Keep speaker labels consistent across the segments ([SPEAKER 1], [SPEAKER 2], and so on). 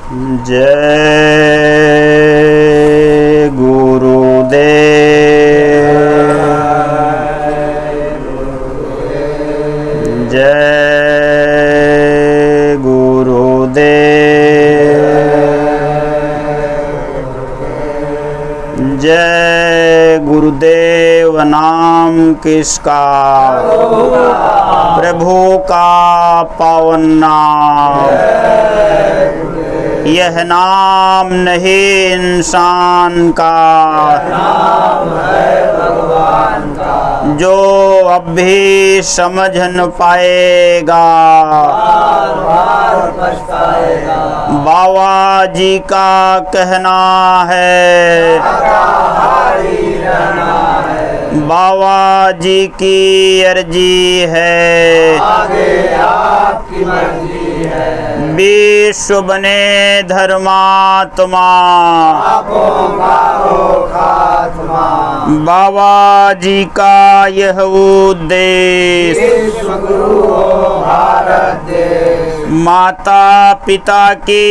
[SPEAKER 1] जय गुरुदेव जय गुरुदेव जय गुरुदेव नाम किसका प्रभु का पावन नाम यह नाम नहीं इंसान का
[SPEAKER 2] नाम है भगवान का
[SPEAKER 1] जो अब भी समझ न पाएगा
[SPEAKER 2] बार बार पछताएगा।
[SPEAKER 1] बाबा जी का कहना है
[SPEAKER 2] शाकाहारी रहना है
[SPEAKER 1] बाबा जी की अर्जी है
[SPEAKER 2] आगे आपकी मर्जी है
[SPEAKER 1] विश्व बने धर्मात्मा
[SPEAKER 2] पापों का हो खात्मा
[SPEAKER 1] बाबा जी का यह उद्देश्य
[SPEAKER 2] विश्व गुरु हो भारत देश
[SPEAKER 1] माता पिता की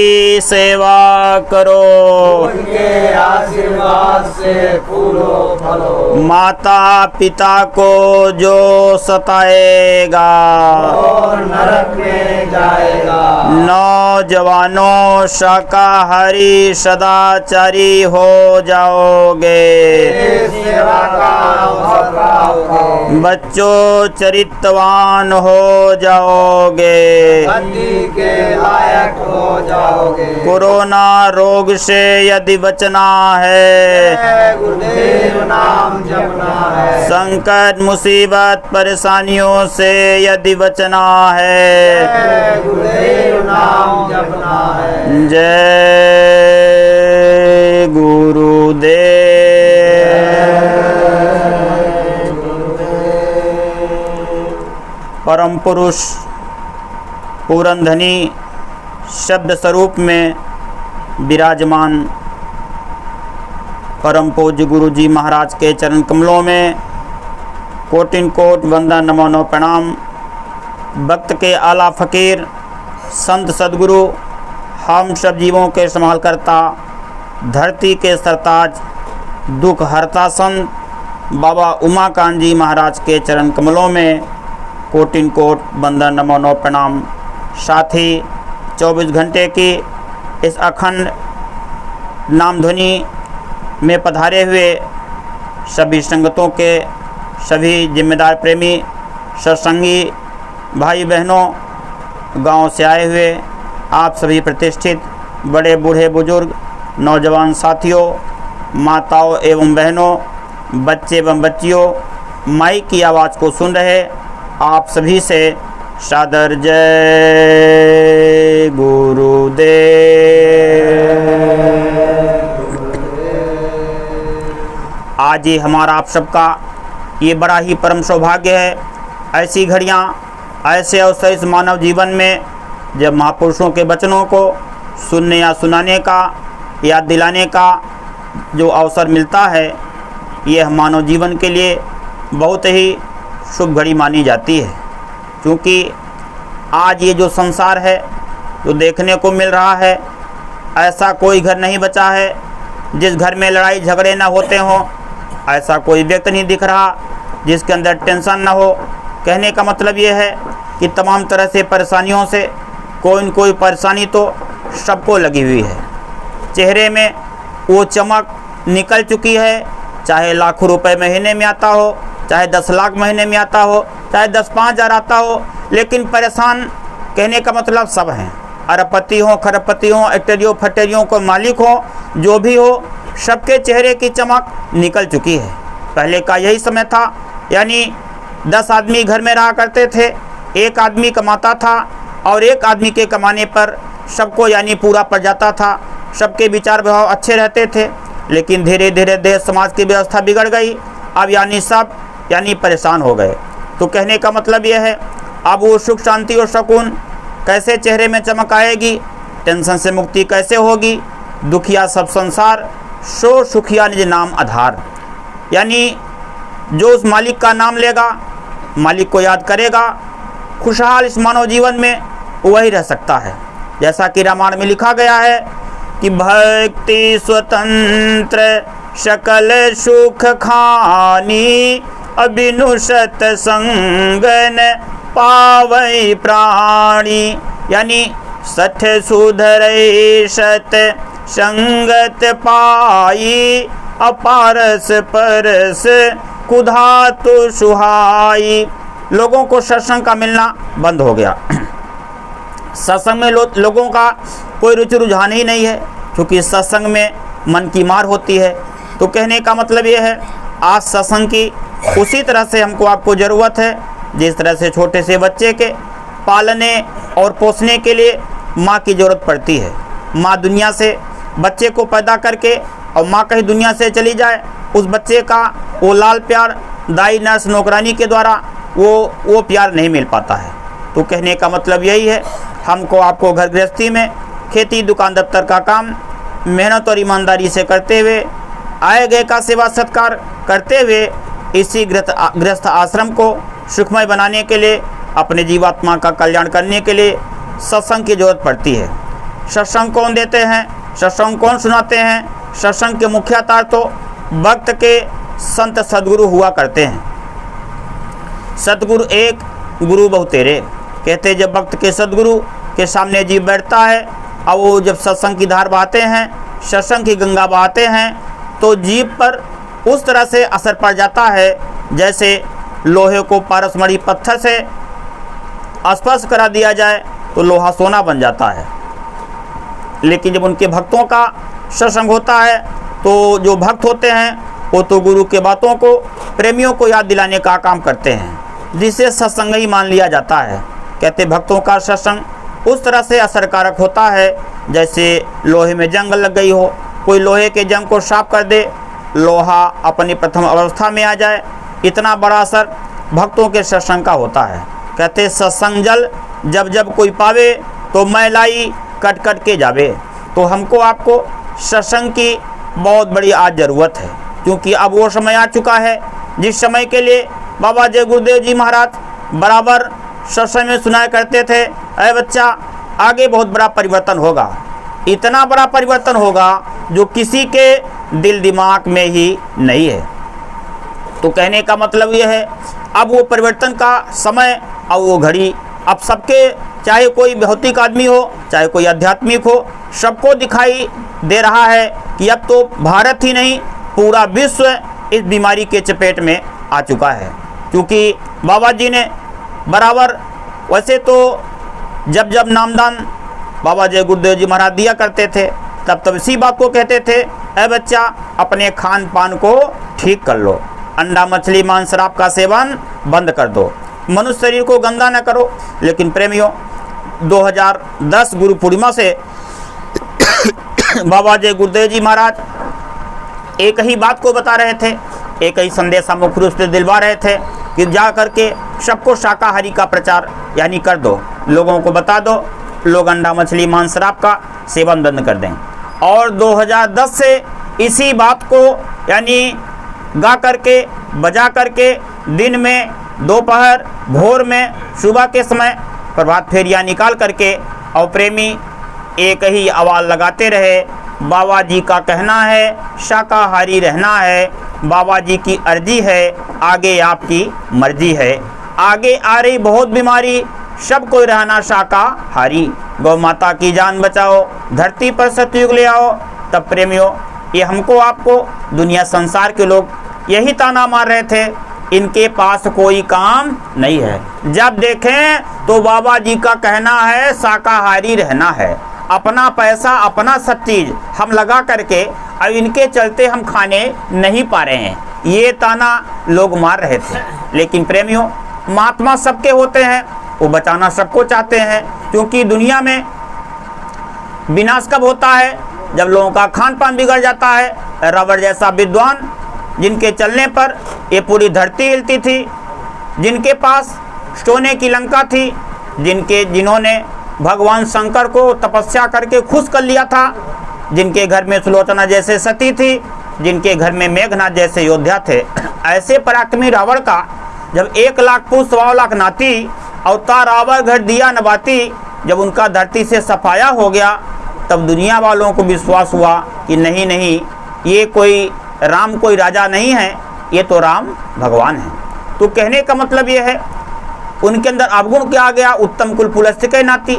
[SPEAKER 1] सेवा करो
[SPEAKER 2] उनके आशीर्वाद से फूलो फलो
[SPEAKER 1] माता पिता को जो सताएगा
[SPEAKER 2] और नरक में जाएगा।
[SPEAKER 1] नौजवानों शाकाहारी सदाचारी हो जाओगे
[SPEAKER 2] देश सेवा का अवसर पाओगे
[SPEAKER 1] बच्चों चरित्रवान हो जाओगे
[SPEAKER 2] बंदी के लायक हो जाओगे।
[SPEAKER 1] कोरोना रोग से यदि बचना है
[SPEAKER 2] जय गुरुदेव नाम जपना है
[SPEAKER 1] संकट मुसीबत परेशानियों से यदि बचना है
[SPEAKER 2] जय गुरुदेव नाम जपना है
[SPEAKER 1] जय गुरुदेव परम पुरुष पूरन धनी शब्द स्वरूप में विराजमान परम पूज्य गुरु जी महाराज के चरण कमलों में कोटिन कोट वंदन नमो नमः प्रणाम। भक्त के आला फकीर संत सदगुरु हम सब जीवों के संभाल करता धरती के सरताज दुख हरता संत बाबा उमाकांत जी महाराज के चरण कमलों में कोटिन कोट वंदन नमो नमः प्रणाम। साथ ही 24 घंटे की इस अखंड नाम ध्वनि में पधारे हुए सभी संगतों के सभी जिम्मेदार प्रेमी सत्संगी भाई बहनों गांव से आए हुए आप सभी प्रतिष्ठित बड़े बूढ़े बुजुर्ग नौजवान साथियों माताओं एवं बहनों बच्चे एवं बच्चियों माइक की आवाज़ को सुन रहे आप सभी से सादर जय गुरुदेव। आज ये हमारा आप सबका ये बड़ा ही परम सौभाग्य है। ऐसी घड़ियाँ ऐसे अवसर इस मानव जीवन में जब महापुरुषों के वचनों को सुनने या सुनाने का याद दिलाने का जो अवसर मिलता है यह मानव जीवन के लिए बहुत ही शुभ घड़ी मानी जाती है। क्योंकि आज ये जो संसार है जो देखने को मिल रहा है ऐसा कोई घर नहीं बचा है जिस घर में लड़ाई झगड़े ना होते हों। ऐसा कोई व्यक्ति नहीं दिख रहा जिसके अंदर टेंशन ना हो। कहने का मतलब ये है कि तमाम तरह से परेशानियों से कोई न कोई परेशानी तो सबको लगी हुई है। चेहरे में वो चमक निकल चुकी है, चाहे लाखों रुपए महीने में आता हो, चाहे 10 लाख महीने में आता हो, चाहे 10-5 हज़ार आता हो, लेकिन परेशान कहने का मतलब सब हैं। अरबपति हो, खरबपति हो, अटेरियों फटेरियों को मालिक हो, जो भी हो, सबके चेहरे की चमक निकल चुकी है। पहले का यही समय था, यानी 10 आदमी घर में रहा करते थे, एक आदमी कमाता था और एक आदमी के कमाने पर सबको यानी पूरा पड़ जाता था। सबके विचार व्यवहार अच्छे रहते थे। लेकिन धीरे धीरे देश समाज की व्यवस्था बिगड़ गई। अब यानी सब यानी परेशान हो गए। तो कहने का मतलब यह है अब वो सुख शांति और सुकून कैसे चेहरे में चमक आएगी, टेंशन से मुक्ति कैसे होगी। दुखिया सब संसार सो सुखिया निज नाम आधार। यानी जो उस मालिक का नाम लेगा, मालिक को याद करेगा, खुशहाल इस मानव जीवन में वही रह सकता है। जैसा कि रामायण में लिखा गया है कि भक्ति स्वतंत्र सकल सुख खानी, अबिनु सत्संगन पावै प्राणी। यानी सठ सुधरै सत संगत पाई, अपारस परस कुधातु सुहाई। लोगों को सत्संग का मिलना बंद हो गया। सत्संग में लोगों का कोई रुचि रुझान ही नहीं है, क्योंकि सत्संग में मन की मार होती है। तो कहने का मतलब ये है, आज सत्संग की उसी तरह से हमको आपको ज़रूरत है जिस तरह से छोटे से बच्चे के पालने और पोसने के लिए माँ की ज़रूरत पड़ती है। माँ दुनिया से बच्चे को पैदा करके और माँ कहीं दुनिया से चली जाए, उस बच्चे का वो लाल प्यार दाई नर्स नौकरानी के द्वारा वो प्यार नहीं मिल पाता है। तो कहने का मतलब यही है, हमको आपको घर गृहस्थी में खेती दुकान दफ्तर का काम मेहनत और ईमानदारी से करते हुए, आए गए का सेवा सत्कार करते हुए इसी गृहस्थ आश्रम को सुखमय बनाने के लिए, अपने जीवात्मा का कल्याण करने के लिए सत्संग की जरूरत पड़ती है। सत्संग कौन देते हैं, सत्संग कौन सुनाते हैं? सत्संग के मुख्यतः तो भक्त के संत सदगुरु हुआ करते हैं। सतगुरु एक, गुरु बहुतेरे। कहते जब भक्त के सदगुरु के सामने जीव बैठता है और वो जब सत्संग की धार बहाते हैं, सत्संग की गंगा बहाते हैं, तो जीव पर उस तरह से असर पड़ जाता है जैसे लोहे को पारसमणि पत्थर से स्पर्श करा दिया जाए तो लोहा सोना बन जाता है। लेकिन जब उनके भक्तों का सत्संग होता है तो जो भक्त होते हैं वो तो गुरु के बातों को प्रेमियों को याद दिलाने का काम करते हैं, जिसे सत्संग ही मान लिया जाता है। कहते भक्तों का सत्संग उस तरह से असरकारक होता है जैसे लोहे में जंग लग गई हो, कोई लोहे के जंग को साफ कर दे, लोहा अपनी प्रथम अवस्था में आ जाए। इतना बड़ा असर भक्तों के सत्संग का होता है। कहते सत्संग जल जब जब कोई पावे तो मैलाई कट कट के जावे। तो हमको आपको सत्संग की बहुत बड़ी आज ज़रूरत है, क्योंकि अब वो समय आ चुका है जिस समय के लिए बाबा जय गुरुदेव जी महाराज बराबर सत्संग में सुनाया करते थे, अरे बच्चा आगे बहुत बड़ा परिवर्तन होगा, इतना बड़ा परिवर्तन होगा जो किसी के दिल दिमाग में ही नहीं है। तो कहने का मतलब यह है, अब वो परिवर्तन का समय और वो घड़ी अब सबके, चाहे कोई भौतिक आदमी हो चाहे कोई आध्यात्मिक हो, सबको दिखाई दे रहा है कि अब तो भारत ही नहीं पूरा विश्व इस बीमारी के चपेट में आ चुका है। क्योंकि बाबा जी ने बराबर, वैसे तो जब जब नामदान बाबा जय गुरुदेव जी महाराज दिया करते थे तब इसी बात को कहते थे, अरे बच्चा अपने खान पान को ठीक कर लो, अंडा मछली मांस शराब का सेवन बंद कर दो, मनुष्य शरीर को गंदा न करो। लेकिन प्रेमियों 2010 गुरु पूर्णिमा से बाबा जय गुरुदेव जी महाराज एक ही बात को बता रहे थे, एक ही संदेशा मुख्य रूप से दिलवा रहे थे कि जा करके सबको शाकाहारी का प्रचार यानी कर दो, लोगों को बता दो, लोग अंडा मछली मांस शराब का सेवन बंद कर दें। और 2010 से इसी बात को यानी गा करके बजा करके दिन में, दोपहर, भोर में, सुबह के समय प्रभात फेरियाँ निकाल करके और प्रेमी एक ही आवाज़ लगाते रहे, बाबा जी का कहना है शाकाहारी रहना है, बाबा जी की अर्जी है, आगे आपकी मर्जी है, आगे आ रही बहुत बीमारी, सब कोई रहना शाकाहारी, गौ माता की जान बचाओ, धरती पर सतयुग ले आओ। तब प्रेमियों ये हमको आपको दुनिया संसार के लोग यही ताना मार रहे थे, इनके पास कोई काम नहीं है। जब देखें तो बाबा जी का कहना है शाकाहारी रहना है, अपना पैसा अपना सब चीज़ हम लगा करके अब इनके चलते हम खाने नहीं पा रहे हैं, ये ताना लोग मार रहे थे। लेकिन प्रेमियों महात्मा सबके होते हैं, वो बचाना सबको चाहते हैं, क्योंकि दुनिया में विनाश कब होता है, जब लोगों का खान पान बिगड़ जाता है। रबर जैसा विद्वान जिनके चलने पर ये पूरी धरती हिलती थी, जिनके पास सोने की लंका थी, जिन्होंने भगवान शंकर को तपस्या करके खुश कर लिया था, जिनके घर में सुलोचना जैसे सती थी, जिनके घर में मेघनाथ जैसे योद्धा थे, ऐसे पराक्रमी रावण का जब 1 लाख पुरुष 1.25 लाख नाती, अवतार रावण घर दिया नबाती, जब उनका धरती से सफाया हो गया तब दुनिया वालों को विश्वास हुआ कि नहीं नहीं, ये कोई राम कोई राजा नहीं है, ये तो राम भगवान है। तो कहने का मतलब ये है उनके अंदर अवगुण क्या आ गया, उत्तम कुल पुलस्त्य के नाती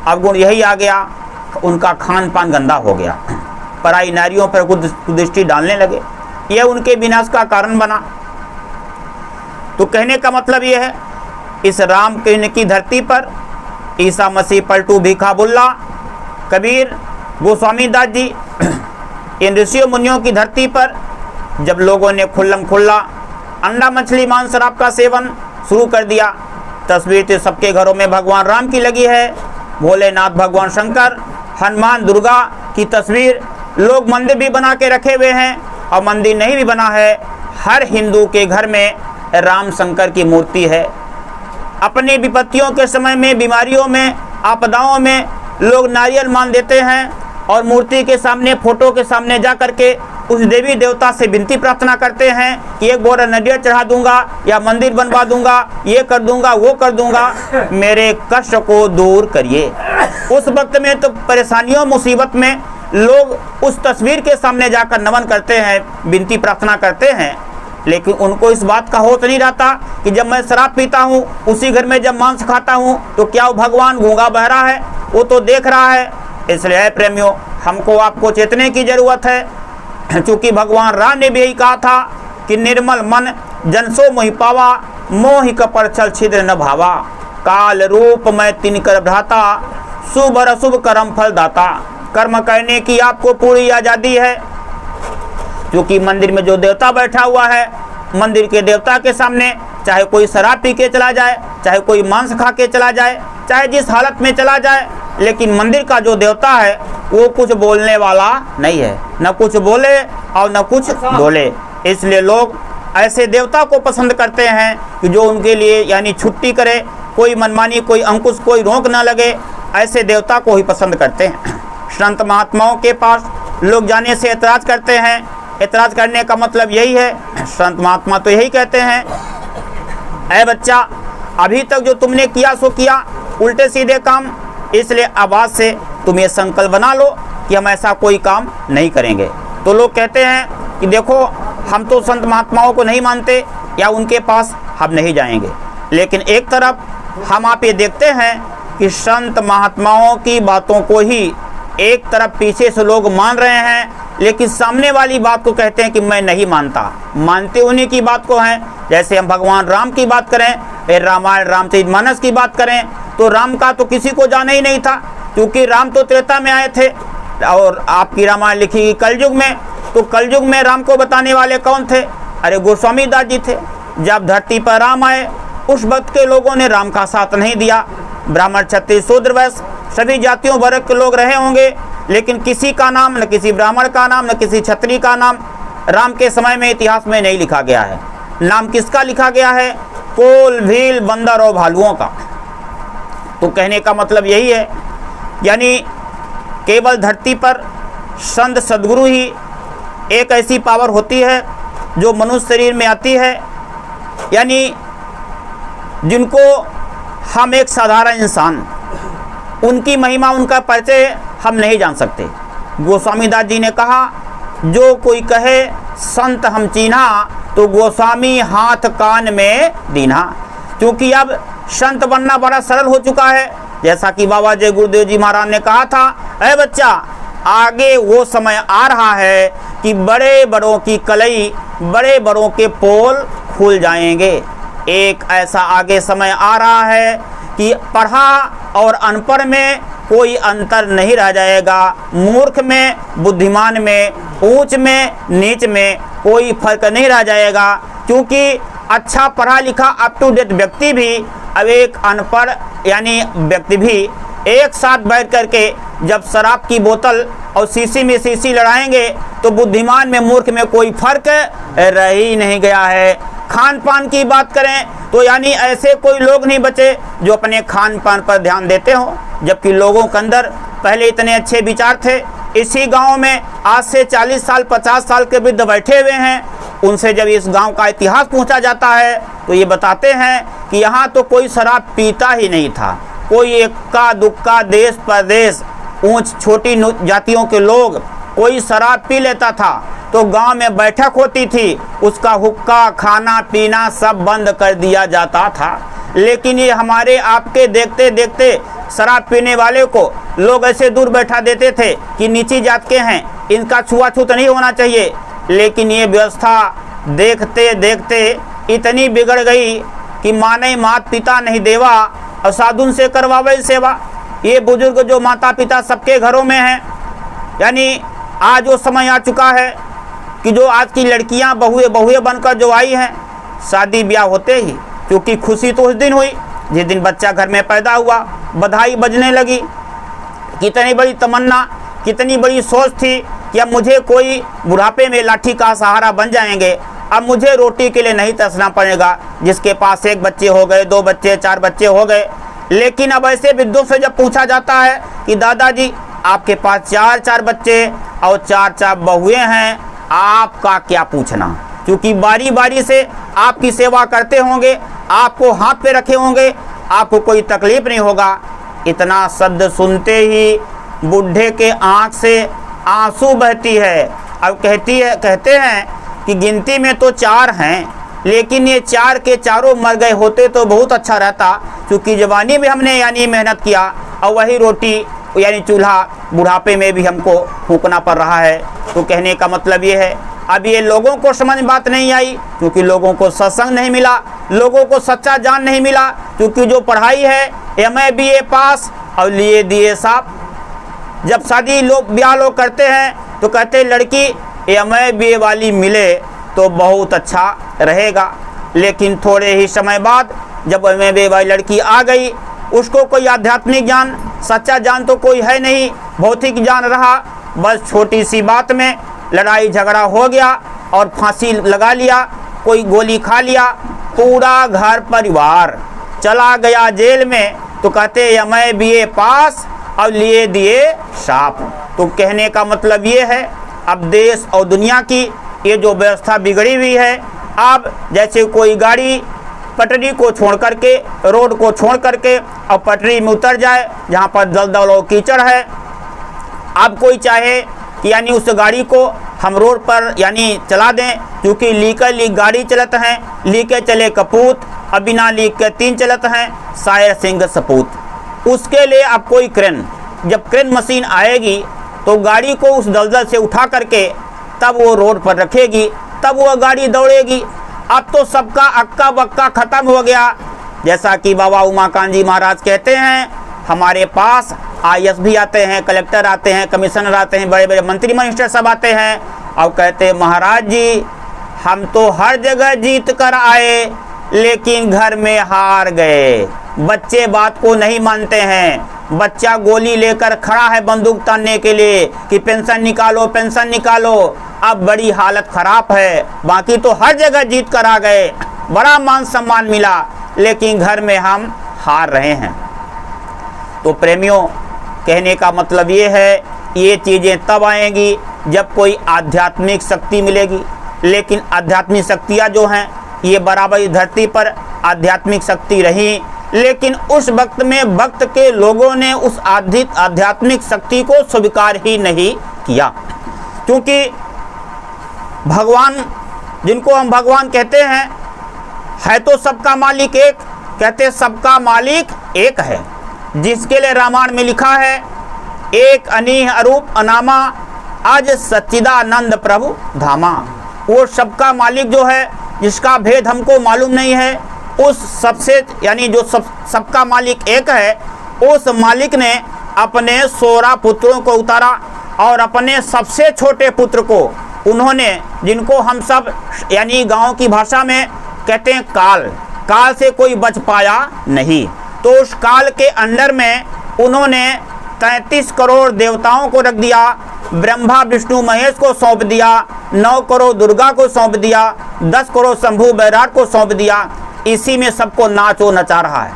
[SPEAKER 1] अवगुण यही आ गया, उनका खान पान गंदा हो गया, पराई नारियों पर कुदृष्टि डालने लगे, यह उनके विनाश का कारण बना। तो कहने का मतलब यह है इस राम कृष्ण की धरती पर ईसा मसीह पलटू भिखाबुल्ला कबीर गोस्वामी दास जी इन ऋषियों मुनियों की धरती पर जब लोगों ने खुल्लम खुल्ला अंडा मछली मांस शराब का सेवन शुरू कर दिया, तस्वीर तो सबके घरों में भगवान राम की लगी है, भोलेनाथ भगवान शंकर हनुमान दुर्गा की तस्वीर लोग मंदिर भी बना के रखे हुए हैं, और मंदिर नहीं भी बना है, हर हिंदू के घर में राम शंकर की मूर्ति है। अपनी विपत्तियों के समय में, बीमारियों में, आपदाओं में लोग नारियल मान देते हैं और मूर्ति के सामने, फोटो के सामने जा करके उस देवी देवता से विनती प्रार्थना करते हैं कि एक बोरा नारियल चढ़ा दूंगा या मंदिर बनवा दूंगा, ये कर दूंगा, वो कर दूंगा, मेरे कष्ट को दूर करिए। उस वक्त में तो परेशानियों मुसीबत में लोग उस तस्वीर के सामने जाकर नमन करते हैं, विनती प्रार्थना करते हैं, लेकिन उनको इस बात का होश नहीं रहता कि जब मैं शराब पीता हूँ, उसी घर में जब मांस खाता हूँ, तो क्या वो भगवान गूंगा बहरा है, वो तो देख रहा है। इसलिए प्रेमियों, हमको आपको चेतने की जरूरत है, क्योंकि भगवान राम ने भी यही कहा था कि निर्मल मन जनसो मोहि पावा, मोहि कपड़ छल छिद्र न भावा, काल रूप मैं तिनकर भ्राता, शुभ और अशुभ कर्म फल दाता। कर्म करने की आपको पूरी आज़ादी है, क्योंकि मंदिर में जो देवता बैठा हुआ है, मंदिर के देवता के सामने चाहे कोई शराब पी के चला जाए, चाहे कोई मांस खा के चला जाए, चाहे जिस हालत में चला जाए, लेकिन मंदिर का जो देवता है वो कुछ बोलने वाला नहीं है, न कुछ बोले और न कुछ बोले। इसलिए लोग ऐसे देवता को पसंद करते हैं कि जो उनके लिए यानी छुट्टी करे, कोई मनमानी, कोई अंकुश, कोई रोक ना लगे, ऐसे देवता को ही पसंद करते हैं। संत महात्माओं के पास लोग जाने से ऐतराज़ करते हैं, ऐतराज़ करने का मतलब यही है, संत महात्मा तो यही कहते हैं, ऐ बच्चा अभी तक जो तुमने किया सो किया, उल्टे सीधे काम, इसलिए अब आज से तुम ये संकल्प बना लो कि हम ऐसा कोई काम नहीं करेंगे। तो लोग कहते हैं कि देखो हम तो संत महात्माओं को नहीं मानते या उनके पास हम नहीं जाएंगे, लेकिन एक तरफ हम आप ये देखते हैं कि संत महात्माओं की बातों को ही एक तरफ पीछे से लोग मान रहे हैं, लेकिन सामने वाली बात को कहते हैं कि मैं नहीं मानता। मानते उन्हीं की बात को हैं। जैसे हम भगवान राम की बात करें, फिर रामायण रामचरितमानस की बात करें, तो राम का तो किसी को जाना ही नहीं था, क्योंकि राम तो त्रेता में आए थे और आपकी रामायण लिखी गई कलयुग में। तो कलयुग में राम को बताने वाले कौन थे? अरे गोस्वामी दास जी थे। जब धरती पर राम आए उस वक्त के लोगों ने राम का साथ नहीं दिया। ब्राह्मण, क्षत्रिय, शूद्र, वैश्य सभी जातियों वर्ग के लोग रहे होंगे, लेकिन किसी का नाम, न किसी ब्राह्मण का नाम, न किसी क्षत्रिय का नाम राम के समय में इतिहास में नहीं लिखा गया है। नाम किसका लिखा गया है? कोल, भील, बंदर और भालुओं का। तो कहने का मतलब यही है, यानी केवल धरती पर संत सद्गुरु ही एक ऐसी पावर होती है जो मनुष्य शरीर में आती है, यानी जिनको हम एक साधारण इंसान, उनकी महिमा, उनका परिचय हम नहीं जान सकते। गोस्वामी दास जी ने कहा, जो कोई कहे संत हम चीन्हा, तो गोस्वामी हाथ कान में दीन्हा। क्योंकि अब संत बनना बड़ा सरल हो चुका है। जैसा कि बाबा जय गुरुदेव जी महाराज ने कहा था, अरे बच्चा आगे वो समय आ रहा है कि बड़े बड़ों की कलई, बड़े बड़ों के पोल खुल जाएंगे। एक ऐसा आगे समय आ रहा है कि पढ़ा और अनपढ़ में कोई अंतर नहीं रह जाएगा। मूर्ख में, बुद्धिमान में, ऊंच में, नीच में कोई फर्क नहीं रह जाएगा। क्योंकि अच्छा पढ़ा लिखा अप टू डेट व्यक्ति भी अब एक अनपढ़ यानी व्यक्ति भी एक साथ बैठ करके जब शराब की बोतल और शीशी में शीशी लड़ाएंगे तो बुद्धिमान में, मूर्ख में कोई फर्क रह ही नहीं गया है। खान पान की बात करें तो यानी ऐसे कोई लोग नहीं बचे जो अपने खान पान पर ध्यान देते हो, जबकि लोगों के अंदर पहले इतने अच्छे विचार थे। इसी गांव में आज से 40 साल 50 साल के वृद्ध बैठे हुए हैं। उनसे जब इस गांव का इतिहास पूछा जाता है तो ये बताते हैं कि यहाँ तो कोई शराब पीता ही नहीं था, कोई इक्का दुक्का देश परदेश ऊंच छोटी जातियों के लोग कोई शराब पी लेता था तो गांव में बैठक होती थी, उसका हुक्का खाना पीना सब बंद कर दिया जाता था। लेकिन ये हमारे आपके देखते देखते शराब पीने वाले को लोग ऐसे दूर बैठा देते थे कि नीची जात के हैं, इनका छुआछूत नहीं होना चाहिए। लेकिन ये व्यवस्था देखते देखते इतनी बिगड़ गई कि माने मात पिता नहीं देवा और साधुन से करवावे सेवा। ये बुजुर्ग जो माता पिता सबके घरों में हैं, यानी आज वो समय आ चुका है कि जो आज की लड़कियां बहुए बनकर जो आई हैं, शादी ब्याह होते ही, क्योंकि खुशी तो उस दिन हुई जिस दिन बच्चा घर में पैदा हुआ, बधाई बजने लगी। कितनी बड़ी तमन्ना, कितनी बड़ी सोच थी कि अब मुझे कोई बुढ़ापे में लाठी का सहारा बन जाएंगे, अब मुझे रोटी के लिए नहीं तरसना पड़ेगा। जिसके पास 1 बच्चे हो गए, 2 बच्चे, 4 बच्चे हो गए। लेकिन अब ऐसे वृद्धों से जब पूछा जाता है कि दादाजी आपके पास 4 बच्चे और 4 बहुएं हैं, आपका क्या पूछना, क्योंकि बारी बारी से आपकी सेवा करते होंगे, आपको हाथ पे रखे होंगे, आपको कोई तकलीफ नहीं होगा। इतना शब्द सुनते ही बूढ़े के आंख से आंसू बहती है। अब कहते हैं कि गिनती में तो 4 हैं, लेकिन ये 4 के चारों मर गए होते तो बहुत अच्छा रहता, क्योंकि जवानी में हमने यानी मेहनत किया और वही रोटी यानी चूल्हा बुढ़ापे में भी हमको फूंकना पड़ रहा है। तो कहने का मतलब ये है, अब ये लोगों को समझ बात नहीं आई, क्योंकि लोगों को सत्संग नहीं मिला, लोगों को सच्चा ज्ञान नहीं मिला। क्योंकि जो पढ़ाई है MA BA पास और लिए दिए साहब। जब शादी ब्याह लोग करते हैं तो कहते हैं लड़की MA BA वाली मिले तो बहुत अच्छा रहेगा। लेकिन थोड़े ही समय बाद जब MA BA वाली लड़की आ गई, उसको कोई आध्यात्मिक ज्ञान, सच्चा ज्ञान तो कोई है नहीं, भौतिक ज्ञान रहा। बस छोटी सी बात में लड़ाई झगड़ा हो गया और फांसी लगा लिया, कोई गोली खा लिया, पूरा घर परिवार चला गया जेल में। तो कहते MA BA पास और लिए दिए साफ। तो कहने का मतलब ये है, अब देश और दुनिया की ये जो व्यवस्था बिगड़ी हुई है, अब जैसे कोई गाड़ी पटरी को छोड़ करके, रोड को छोड़ करके और पटरी में उतर जाए जहाँ पर दलदल और कीचड़ है, अब कोई चाहे कि यानी उस गाड़ी को हम रोड पर यानी चला दें, क्योंकि लीक गाड़ी चलत हैं, लीके चले कपूत, अब बिना लीक के 3 चलत हैं, शायर सिंह सपूत। उसके लिए अब कोई क्रेन, जब क्रेन मशीन आएगी तो गाड़ी को उस दलदल से उठा करके तब वो रोड पर रखेगी, तब वो गाड़ी दौड़ेगी। अब तो सबका अक्का बक्का खत्म हो गया। जैसा कि बाबा उमाकांत जी महाराज कहते हैं, हमारे पास IAS भी आते हैं, कलेक्टर आते हैं, कमिश्नर आते हैं, बड़े बड़े मंत्री मिनिस्टर सब आते हैं और कहते हैं महाराज जी हम तो हर जगह जीत कर आए लेकिन घर में हार गए। बच्चे बात को नहीं मानते हैं। बच्चा गोली लेकर खड़ा है बंदूक तानने के लिए कि पेंशन निकालो, पेंशन निकालो। अब बड़ी हालत खराब है। बाकी तो हर जगह जीत कर आ गए, बड़ा मान सम्मान मिला, लेकिन घर में हम हार रहे हैं। तो प्रेमियों, कहने का मतलब ये है, ये चीज़ें तब आएंगी जब कोई आध्यात्मिक शक्ति मिलेगी। लेकिन आध्यात्मिक शक्तियाँ जो हैं ये बराबर इस धरती पर आध्यात्मिक शक्ति रही, लेकिन उस वक्त में भक्त के लोगों ने उस आध्यात्मिक शक्ति को स्वीकार ही नहीं किया। क्योंकि भगवान, जिनको हम भगवान कहते हैं, है तो सबका मालिक एक, कहते सबका मालिक एक है। जिसके लिए रामायण में लिखा है, एक अनीह अरूप अनामा आज सच्चिदानंद प्रभु धामा। वो सबका मालिक जो है, जिसका भेद हमको मालूम नहीं है, उस सबसे यानी जो सबका मालिक एक है, उस मालिक ने अपने 16 पुत्रों को उतारा और अपने सबसे छोटे पुत्र को उन्होंने, जिनको हम सब यानी गांव की भाषा में कहते हैं काल से कोई बच पाया नहीं, तो उस काल के अंदर में उन्होंने 33 करोड़ देवताओं को रख दिया, ब्रह्मा विष्णु महेश को सौंप दिया, 9 करोड़ दुर्गा को सौंप दिया, 10 करोड़ शंभु बैराट को सौंप दिया। इसी में सबको नाचो नचा रहा है।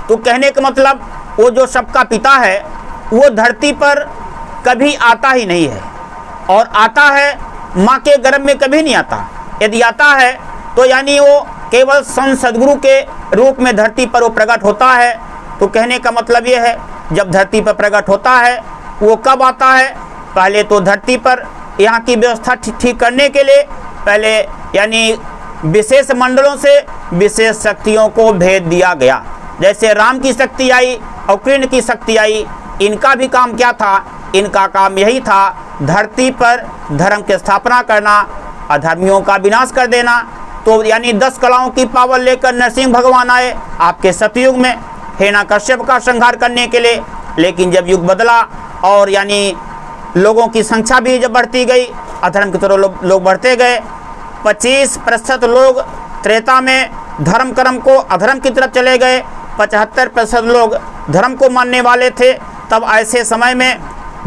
[SPEAKER 1] तो कहने का मतलब, वो जो सबका पिता है वो धरती पर कभी आता ही नहीं है, और आता है माँ के गर्भ में कभी नहीं आता। यदि आता है तो यानी वो केवल संत सदगुरु के रूप में धरती पर वो प्रकट होता है। तो कहने का मतलब ये है, जब धरती पर प्रकट होता है वो कब आता है? पहले तो धरती पर यहाँ की व्यवस्था ठीक करने के लिए पहले यानी विशेष मंडलों से विशेष शक्तियों को भेज दिया गया। जैसे राम की शक्ति आई और कृष्ण की शक्ति आई, इनका भी काम क्या था? इनका काम यही था धरती पर धर्म की स्थापना करना, अधर्मियों का विनाश कर देना। तो यानी 10 कलाओं की पावर लेकर नरसिंह भगवान आए आपके सतयुग में हिरण्यकश्यप का संहार करने के लिए। लेकिन जब युग बदला और यानी लोगों की संख्या भी जब बढ़ती गई, अधर्म की तरफ लोग बढ़ते गए, 25% लोग त्रेता में धर्म कर्म को अधर्म की तरफ चले गए, 75% लोग धर्म को मानने वाले थे। तब ऐसे समय में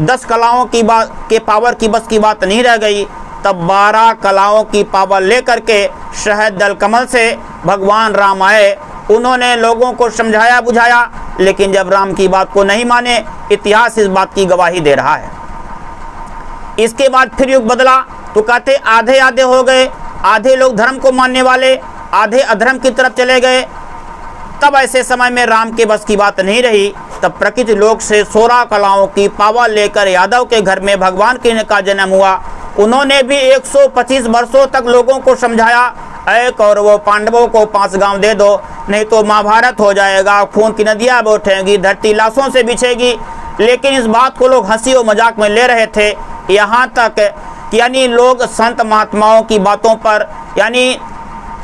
[SPEAKER 1] 10 कलाओं की बात के पावर की बस की बात नहीं रह गई। तब 12 कलाओं की पावर लेकर के शहद दल कमल से भगवान राम आए। उन्होंने लोगों को समझाया बुझाया, लेकिन जब राम की बात को नहीं माने, इतिहास इस बात की गवाही दे रहा है। इसके बाद फिर युग बदला तो कहते आधे आधे हो गए, आधे लोग धर्म को मानने वाले, आधे अधर्म की तरफ चले गए। तब ऐसे समय में राम के बस की बात नहीं रही। तब प्रकृति लोक से 16 कलाओं की पावर लेकर यादव के घर में भगवान कृष्ण का जन्म हुआ। उन्होंने भी 125 वर्षों तक लोगों को समझाया, ऐ कौरवों पांडवों को 5 गांव दे दो, नहीं तो महाभारत हो जाएगा, खून की नदियां उठेंगी, धरती लाशों से बिछेगी। लेकिन इस बात को लोग हंसी और मजाक में ले रहे थे। यहाँ तक यानी लोग संत महात्माओं की बातों पर यानी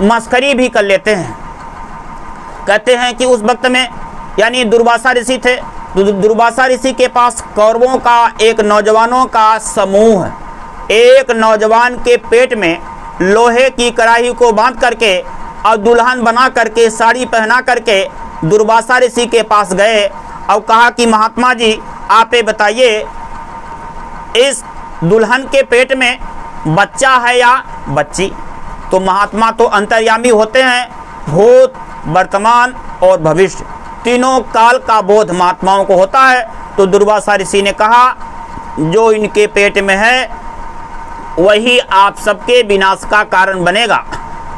[SPEAKER 1] मस्करी भी कर लेते हैं। कहते हैं कि उस वक्त में यानी दुर्वासा ऋषि थे। दुर्वासा ऋषि के पास कौरवों का एक नौजवानों का समूह, एक नौजवान के पेट में लोहे की कड़ाही को बांध करके और दुल्हन बना करके साड़ी पहना करके दुर्वासा ऋषि के पास गए और कहा कि महात्मा जी आप ये बताइए, इस दुल्हन के पेट में बच्चा है या बच्ची? तो महात्मा तो अंतर्यामी होते हैं, भूत वर्तमान और भविष्य तीनों काल का बोध महात्माओं को होता है। तो दुर्वासा ऋषि ने कहा जो इनके पेट में है वही आप सबके विनाश का कारण बनेगा।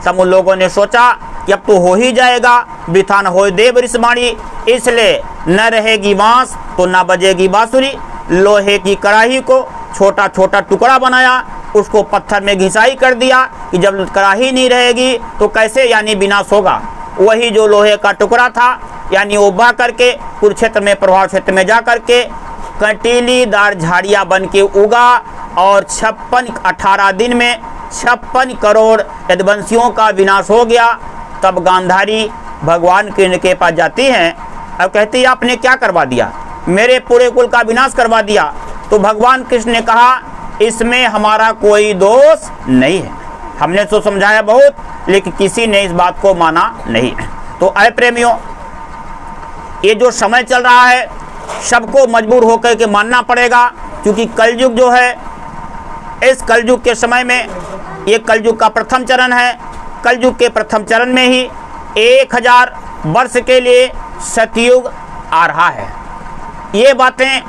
[SPEAKER 1] सब उन लोगों ने सोचा कि अब तो हो ही जाएगा, वृथा न होय देव ऋषवाणी, इसलिए न रहेगी बांस तो न बजेगी बांसुरी। लोहे की कड़ाही को छोटा छोटा टुकड़ा बनाया, उसको पत्थर में घिसाई कर दिया कि जब कड़ाही नहीं रहेगी तो कैसे यानी विनाश होगा। वही जो लोहे का टुकड़ा था यानी वो बह करके कुरुक्षेत्र में प्रभाव क्षेत्र में जा करके कंटीलीदार झाड़ियाँ बन के उगा और 18 दिन में 56 करोड़ यदुवंशियों का विनाश हो गया। तब गांधारी भगवान कृष्ण के पास जाती हैं और कहती है आपने क्या करवा दिया, मेरे पूरे कुल का विनाश करवा दिया। तो भगवान कृष्ण ने कहा इसमें हमारा कोई दोष नहीं है, हमने तो समझाया बहुत, लेकिन किसी ने इस बात को माना नहीं। तो ऐ प्रेमियों, ये जो समय चल रहा है सबको मजबूर होकर के मानना पड़ेगा, क्योंकि कलयुग जो है, इस कलयुग के समय में ये कलयुग का प्रथम चरण है। कलयुग के प्रथम चरण में ही 1000 वर्ष के लिए सतयुग आ रहा है। ये बातें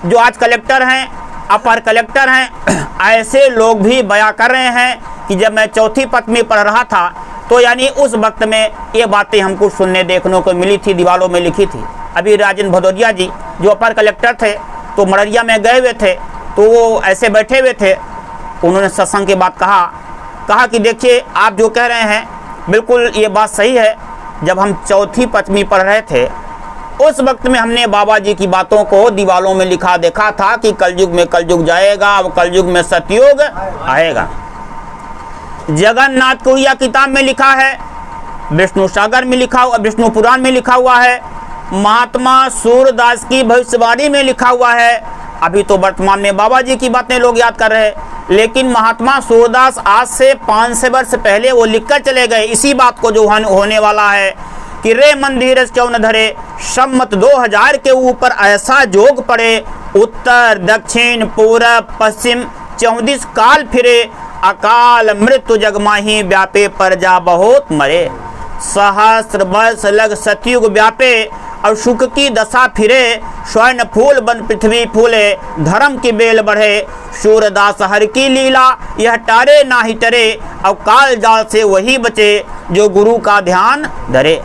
[SPEAKER 1] जो आज कलेक्टर हैं, अपर कलेक्टर हैं, ऐसे लोग भी बयां कर रहे हैं कि जब मैं चौथी पथ में पढ़ रहा था तो यानी उस वक्त में ये बातें हमको सुनने देखने को मिली थी, दीवारों में लिखी थी। अभी राजेंद्र भदौरिया जी जो अपर कलेक्टर थे तो मररिया में गए हुए थे, तो वो ऐसे बैठे हुए थे, उन्होंने सत्संग के बाद कहा कि देखिए आप जो कह रहे हैं बिल्कुल ये बात सही है। जब हम चौथी पचमी पढ़ रहे थे उस वक्त में हमने बाबा जी की बातों को दीवारों में लिखा देखा था कि कलयुग में कलयुग जाएगा, अब कलयुग में सतयुग आएगा। जगन्नाथ कुरिया किताब में लिखा है, विष्णु सागर में लिखा हुआ, विष्णु पुराण में लिखा हुआ है, महात्मा सूरदास की भविष्यवाणी में लिखा हुआ है। अभी तो वर्तमान में बाबा जी की बातें लोग याद कर रहे हैं, लेकिन महात्मा सूरदास आज से 500 वर्ष पहले वो लिखकर चले गए इसी बात को जो होने वाला है कि रे मंदिर चौन धरे सम्मत 2000 के ऊपर ऐसा जोग पड़े, उत्तर दक्षिण पूरब पश्चिम 34 काल फिरे, अकाल मृत्यु जगमाही व्यापे पर जा बहुत मरे, सहस्र वर्ष लग सतयुग व्यापे और सुख की दशा फिरे, स्वर्ण फूल बन पृथ्वी फूले, धर्म की बेल बढ़े, सूरदास हर की लीला यह टारे ना ही टरे, और काल जाल से वही बचे जो गुरु का ध्यान धरे।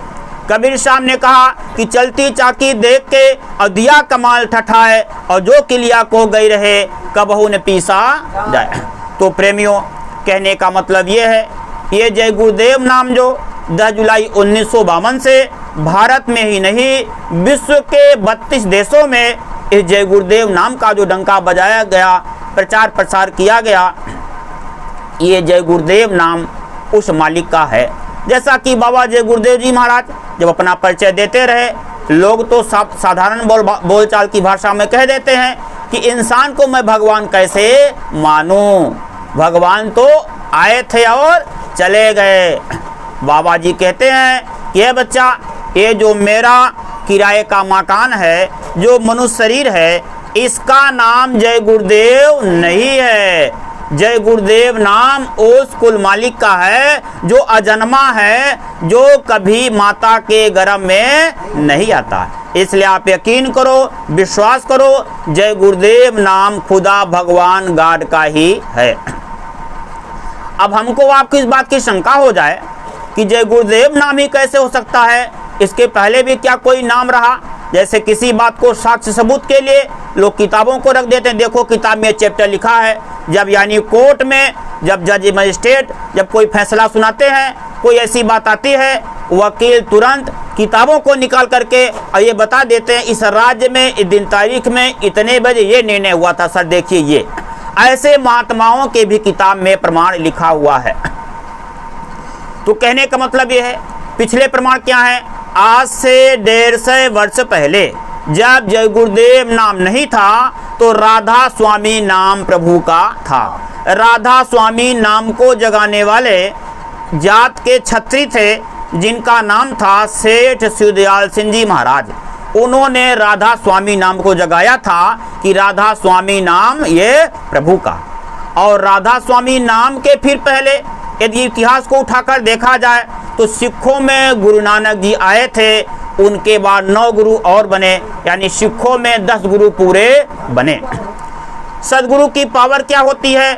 [SPEAKER 1] कबीर साहब ने कहा कि चलती चाकी देख के और दिया कमाल ठठाए, और जो किलिया को गई रहे कबहू न पीसा जाए। तो प्रेमियों, कहने का मतलब ये है, ये जय गुरुदेव नाम जो 10 जुलाई 1952 से भारत में ही नहीं विश्व के 32 देशों में इस जय गुरुदेव नाम का जो डंका बजाया गया, प्रचार प्रसार किया गया, ये जय गुरुदेव नाम उस मालिक का है। जैसा कि बाबा जय गुरुदेव जी महाराज जब अपना परिचय देते रहे, लोग तो साधारण बोलचाल की भाषा में कह देते हैं कि इंसान को मैं भगवान कैसे मानूं, भगवान तो आए थे और चले गए। बाबा जी कहते हैं कि ये बच्चा, ये जो मेरा किराए का मकान है, जो मनुष्य शरीर है, इसका नाम जय गुरुदेव नहीं है। जय गुरुदेव नाम उस कुल मालिक का है जो अजन्मा है, जो कभी माता के गर्भ में नहीं आता। इसलिए आप यकीन करो, विश्वास करो, जय गुरुदेव नाम खुदा भगवान गॉड का ही है। अब हमको आपकी इस बात की शंका हो जाए कि जय गुरुदेव नाम ही कैसे हो सकता है, इसके पहले भी क्या कोई नाम रहा? जैसे किसी बात को साक्ष्य सबूत के लिए लोग किताबों को रख देते हैं। देखो किताब में चैप्टर लिखा है, जब यानी कोर्ट में जब जज मजिस्ट्रेट जब कोई फैसला सुनाते हैं, कोई ऐसी बात आती है, वकील तुरंत किताबों को निकाल करके और ये बता देते हैं इस राज्य में इस दिन तारीख में इतने बजे ये निर्णय हुआ था, सर देखिए ये। ऐसे महात्माओं के भी किताब में प्रमाण लिखा हुआ है। तो कहने का मतलब ये है, पिछले प्रमाण क्या है? आज से 150 वर्ष पहले जब जय गुरुदेव नाम नहीं था तो राधा स्वामी नाम प्रभु का था। राधा स्वामी नाम को जगाने वाले जात के छत्री थे जिनका नाम था सेठ शिवदयाल सिंह जी महाराज। उन्होंने राधा स्वामी नाम को जगाया था कि राधा स्वामी नाम ये प्रभु का। और राधा स्वामी नाम के फिर पहले यदि इतिहास को उठाकर देखा जाए तो सिखों में गुरु नानक जी आए थे, उनके बाद 9 गुरु और बने, यानी सिखों में 10 गुरु पूरे बने। सदगुरु की पावर क्या होती है?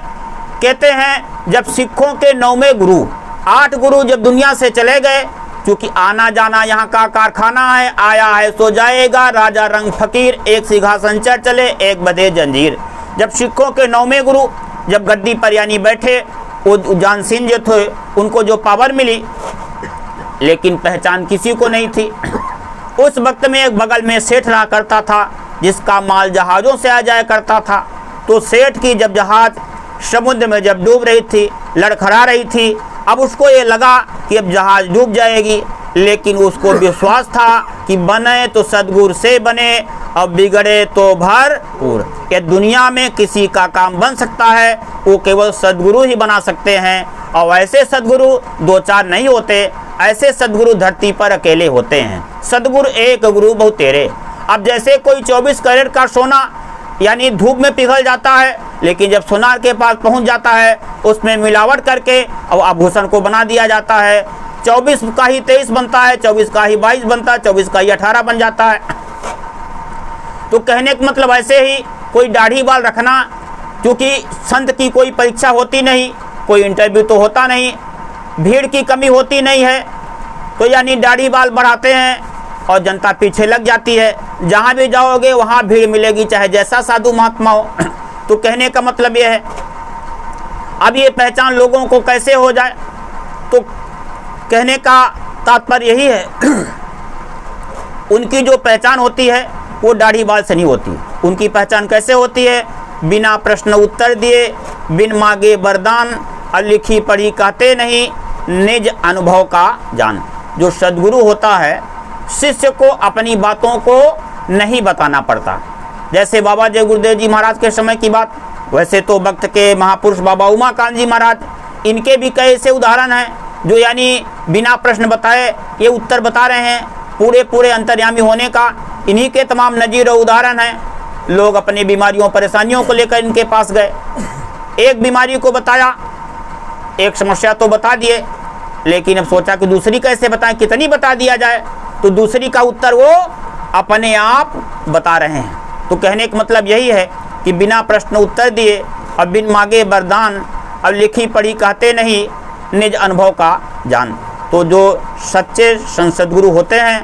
[SPEAKER 1] कहते हैं जब सिखों के 9वें गुरु 8 गुरु जब दुनिया से चले गए, क्योंकि आना जाना यहाँ का कारखाना है, आया है सो जाएगा, राजा रंग फकीर, एक सिंहासन चढ़ चले एक बधे जंजीर। जब सिखों के 9वें गुरु जब गद्दी पर यानी बैठे, वो उजान सिंह जो थे उनको जो पावर मिली, लेकिन पहचान किसी को नहीं थी। उस वक्त में एक बगल में सेठ रहा करता था जिसका माल जहाज़ों से आ जाया करता था। तो सेठ की जब जहाज़ समुद्र में जब डूब रही थी, लड़खड़ा रही थी, अब उसको ये लगा कि अब जहाज़ डूब जाएगी, लेकिन उसको विश्वास था कि बने तो सदगुरु से बने और बिगड़े तो भरपूर। ये दुनिया में किसी का काम बन सकता है, वो केवल सदगुरु ही बना सकते हैं। और ऐसे सदगुरु 2-4 नहीं होते, ऐसे सदगुरु धरती पर अकेले होते हैं। सदगुरु एक गुरु बहु तेरे। अब जैसे कोई 24 कैरेट का सोना यानी धूप में पिघल जाता है, लेकिन जब सोनार के पास पहुंच जाता है उसमें मिलावट करके और आभूषण को बना दिया जाता है। 24 का ही 23 बनता है, 24 का ही 22 बनता है, 24 का ही 18 बन जाता है। तो कहने का मतलब ऐसे ही कोई दाढ़ी बाल रखना, क्योंकि संत की कोई परीक्षा होती नहीं, कोई इंटरव्यू तो होता नहीं, भीड़ की कमी होती नहीं है, तो यानी दाढ़ी बाल बढ़ाते हैं और जनता पीछे लग जाती है। जहाँ भी जाओगे वहाँ भीड़ मिलेगी, चाहे जैसा साधु महात्मा हो। तो कहने का मतलब ये है, अब ये पहचान लोगों को कैसे हो जाए? तो कहने का तात्पर्य यही है, उनकी जो पहचान होती है वो दाढ़ी बाल से नहीं होती। उनकी पहचान कैसे होती है? बिना प्रश्न उत्तर दिए, बिन मांगे वरदान, और लिखी पढ़ी कहते नहीं, निज अनुभव का जान। जो सद्गुरु होता है, शिष्य को अपनी बातों को नहीं बताना पड़ता। जैसे बाबा जय गुरुदेव जी महाराज के समय की बात, वैसे तो वक्त के महापुरुष बाबा उमाकांत जी महाराज, इनके भी कई ऐसे उदाहरण हैं जो यानी बिना प्रश्न बताए ये उत्तर बता रहे हैं। पूरे अंतर्यामी होने का इन्हीं के तमाम नजीर और उदाहरण हैं। लोग अपनी बीमारियों परेशानियों को लेकर इनके पास गए, एक बीमारी को बताया, एक समस्या तो बता दिए, लेकिन अब सोचा कि दूसरी कैसे बताएं, कितनी बता दिया जाए, तो दूसरी का उत्तर वो अपने आप बता रहे हैं। तो कहने का मतलब यही है कि बिना प्रश्न उत्तर दिए और बिन मांगे वरदान, अब लिखी पढ़ी कहते नहीं, निज अनुभव का जान। तो जो सच्चे सद्गुरु होते हैं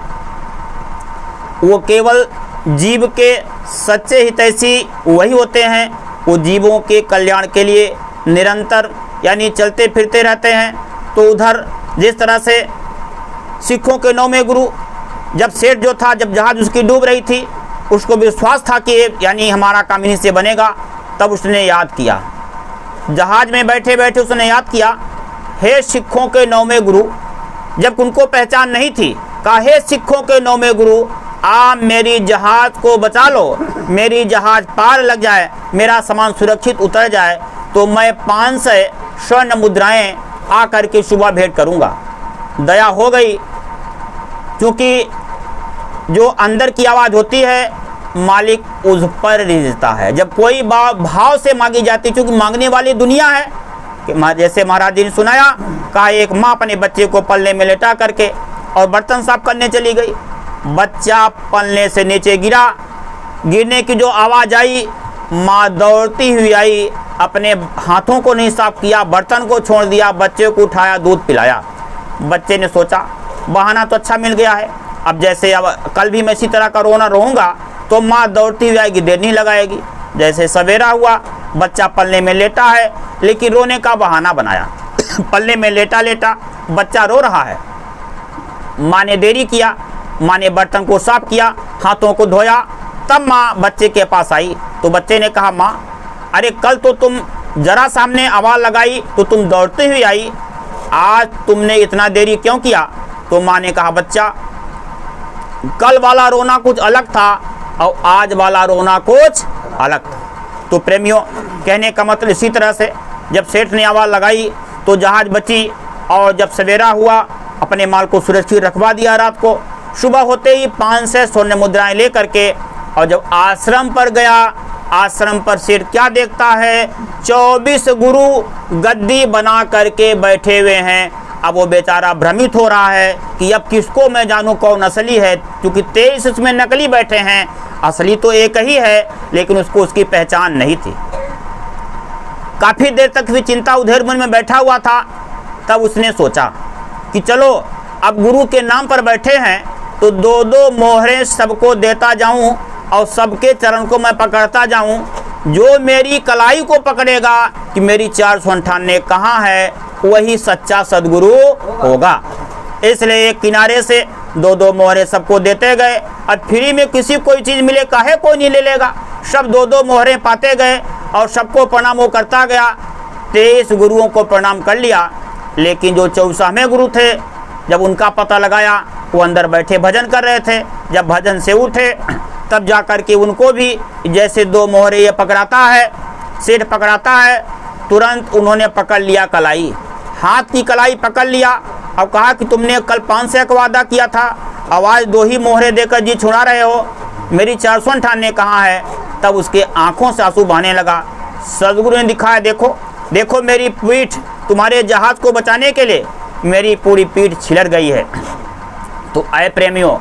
[SPEAKER 1] वो केवल जीव के सच्चे हितैषी वही होते हैं। वो जीवों के कल्याण के लिए निरंतर यानी चलते फिरते रहते हैं। तो उधर जिस तरह से सिखों के 9वें गुरु जब सेठ जो था, जब जहाज उसकी डूब रही थी, उसको विश्वास था कि यानी हमारा काम इन्हीं से बनेगा, तब उसने याद किया, जहाज में बैठे बैठे उसने याद किया, हे सिखों के 9वें गुरु। जब उनको पहचान नहीं थी, कहा हे सिखों के 9वें गुरु, आप मेरी जहाज को बचा लो, मेरी जहाज पार लग जाए, मेरा सामान सुरक्षित उतर जाए, तो मैं 500 स्वर्ण मुद्राएं आकर के सुबह भेंट करूंगा। दया हो गई, क्योंकि जो अंदर की आवाज़ होती है मालिक उस पर रिझता है। जब कोई भाव से मांगी जाती, क्योंकि मांगने वाली दुनिया है कि जैसे महाराज जी ने सुनाया, कहा एक माँ अपने बच्चे को पल्ले में लेटा करके और बर्तन साफ करने चली गई। बच्चा पल्ले से नीचे गिरा, गिरने की जो आवाज़ आई, माँ दौड़ती हुई आई, अपने हाथों को नहीं साफ किया, बर्तन को छोड़ दिया, बच्चे को उठाया, दूध पिलाया। बच्चे ने सोचा बहाना तो अच्छा मिल गया है, अब जैसे अब कल भी मैं इसी तरह का रोना रोऊंगा तो माँ दौड़ती हुई आएगी, देर नहीं लगाएगी। जैसे सवेरा हुआ, बच्चा पल्ले में लेटा है, लेकिन रोने का बहाना बनाया। पल्ले में लेटा लेटा बच्चा रो रहा है। माँ ने देरी किया, माँ ने बर्तन को साफ किया, हाथों को धोया, तब माँ बच्चे के पास आई। तो बच्चे ने कहा, माँ अरे कल तो तुम जरा सामने आवाज़ लगाई तो तुम दौड़ती हुई आई, आज तुमने इतना देरी क्यों किया? तो माँ ने कहा, बच्चा कल वाला रोना कुछ अलग था और आज वाला रोना कुछ अलग था। तो प्रेमियों, कहने का मतलब इसी तरह से जब सेठ ने आवाज़ लगाई तो जहाज बची, और जब सवेरा हुआ अपने माल को सुरक्षित रखवा दिया। रात को सुबह होते ही 500 स्वर्ण मुद्राएं ले करके, और जब आश्रम पर गया, आश्रम पर सेठ क्या देखता है, 24 गुरु गद्दी बना करके बैठे हुए हैं। अब वो बेचारा भ्रमित हो रहा है कि अब किसको मैं जानूं कौन असली है, क्योंकि 23 इसमें नकली बैठे हैं, असली तो एक ही है, लेकिन उसको उसकी पहचान नहीं थी। काफ़ी देर तक भी चिंता उधेर मन में बैठा हुआ था। तब उसने सोचा कि चलो अब गुरु के नाम पर बैठे हैं तो 2-2 मोहरें सबको देता जाऊं और सबके चरण को मैं पकड़ता जाऊं। जो मेरी कलाई को पकड़ेगा कि मेरी 498 कहाँ है, वही सच्चा सद्गुरु होगा। इसलिए एक किनारे से 2-2 मोहरें सबको देते गए। और फ्री में किसी कोई चीज़ मिले काहे कोई नहीं ले लेगा। सब 2-2 मोहरें पाते गए और सबको प्रणाम वो करता गया। 23 गुरुओं को प्रणाम कर लिया, लेकिन जो 64वें गुरु थे, जब उनका पता लगाया, वो अंदर बैठे भजन कर रहे थे। जब भजन से उठे तब जा कर के उनको भी जैसे 2 मोहरे ये पकड़ाता है, सेठ पकड़ाता है, तुरंत उन्होंने पकड़ लिया कलाई, हाथ की कलाई पकड़ लिया और कहा कि तुमने कल 500 का वादा किया था, आवाज़ 2 ही मोहरे देकर जी छुड़ा रहे हो, मेरी 498 कहाँ है? तब उसके आंखों से आंसू बहने लगा। सदगुरु ने दिखाया, देखो देखो मेरी पीठ, तुम्हारे जहाज को बचाने के लिए मेरी पूरी पीठ छिलर गई है। तो आए प्रेमियों,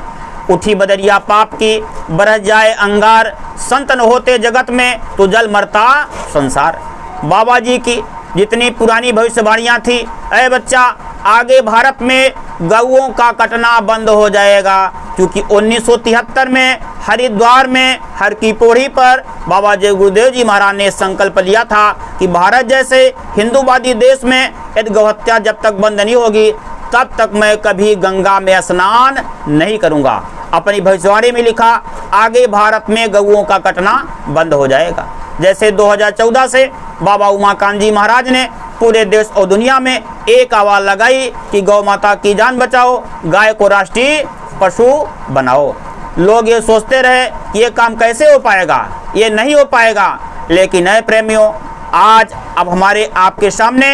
[SPEAKER 1] उठी बदरिया पाप की, बरस जाए अंगार, संत न होते जगत में तो जल मरता संसार। बाबा जी की जितनी पुरानी भविष्यवाणियाँ थी, अरे बच्चा आगे भारत में गऊओं का कटना बंद हो जाएगा, क्योंकि 1973 में हरिद्वार में हर की पौड़ी पर बाबा जय गुरुदेव जी महाराज ने संकल्प लिया था कि भारत जैसे हिंदूवादी देश में यदि गौहत्या जब तक बंद नहीं होगी तब तक मैं कभी गंगा में स्नान नहीं करूंगा। अपनी भविष्यवाणी में लिखा, आगे भारत में गऊओं का कटना बंद हो जाएगा। जैसे 2014 से बाबा उमाकांत जी महाराज ने पूरे देश और दुनिया में एक आवाज़ लगाई कि गौ माता की जान बचाओ, गाय को राष्ट्रीय पशु बनाओ। लोग ये सोचते रहे कि ये काम कैसे हो पाएगा, ये नहीं हो पाएगा, लेकिन नए प्रेमियों, आज अब हमारे आपके सामने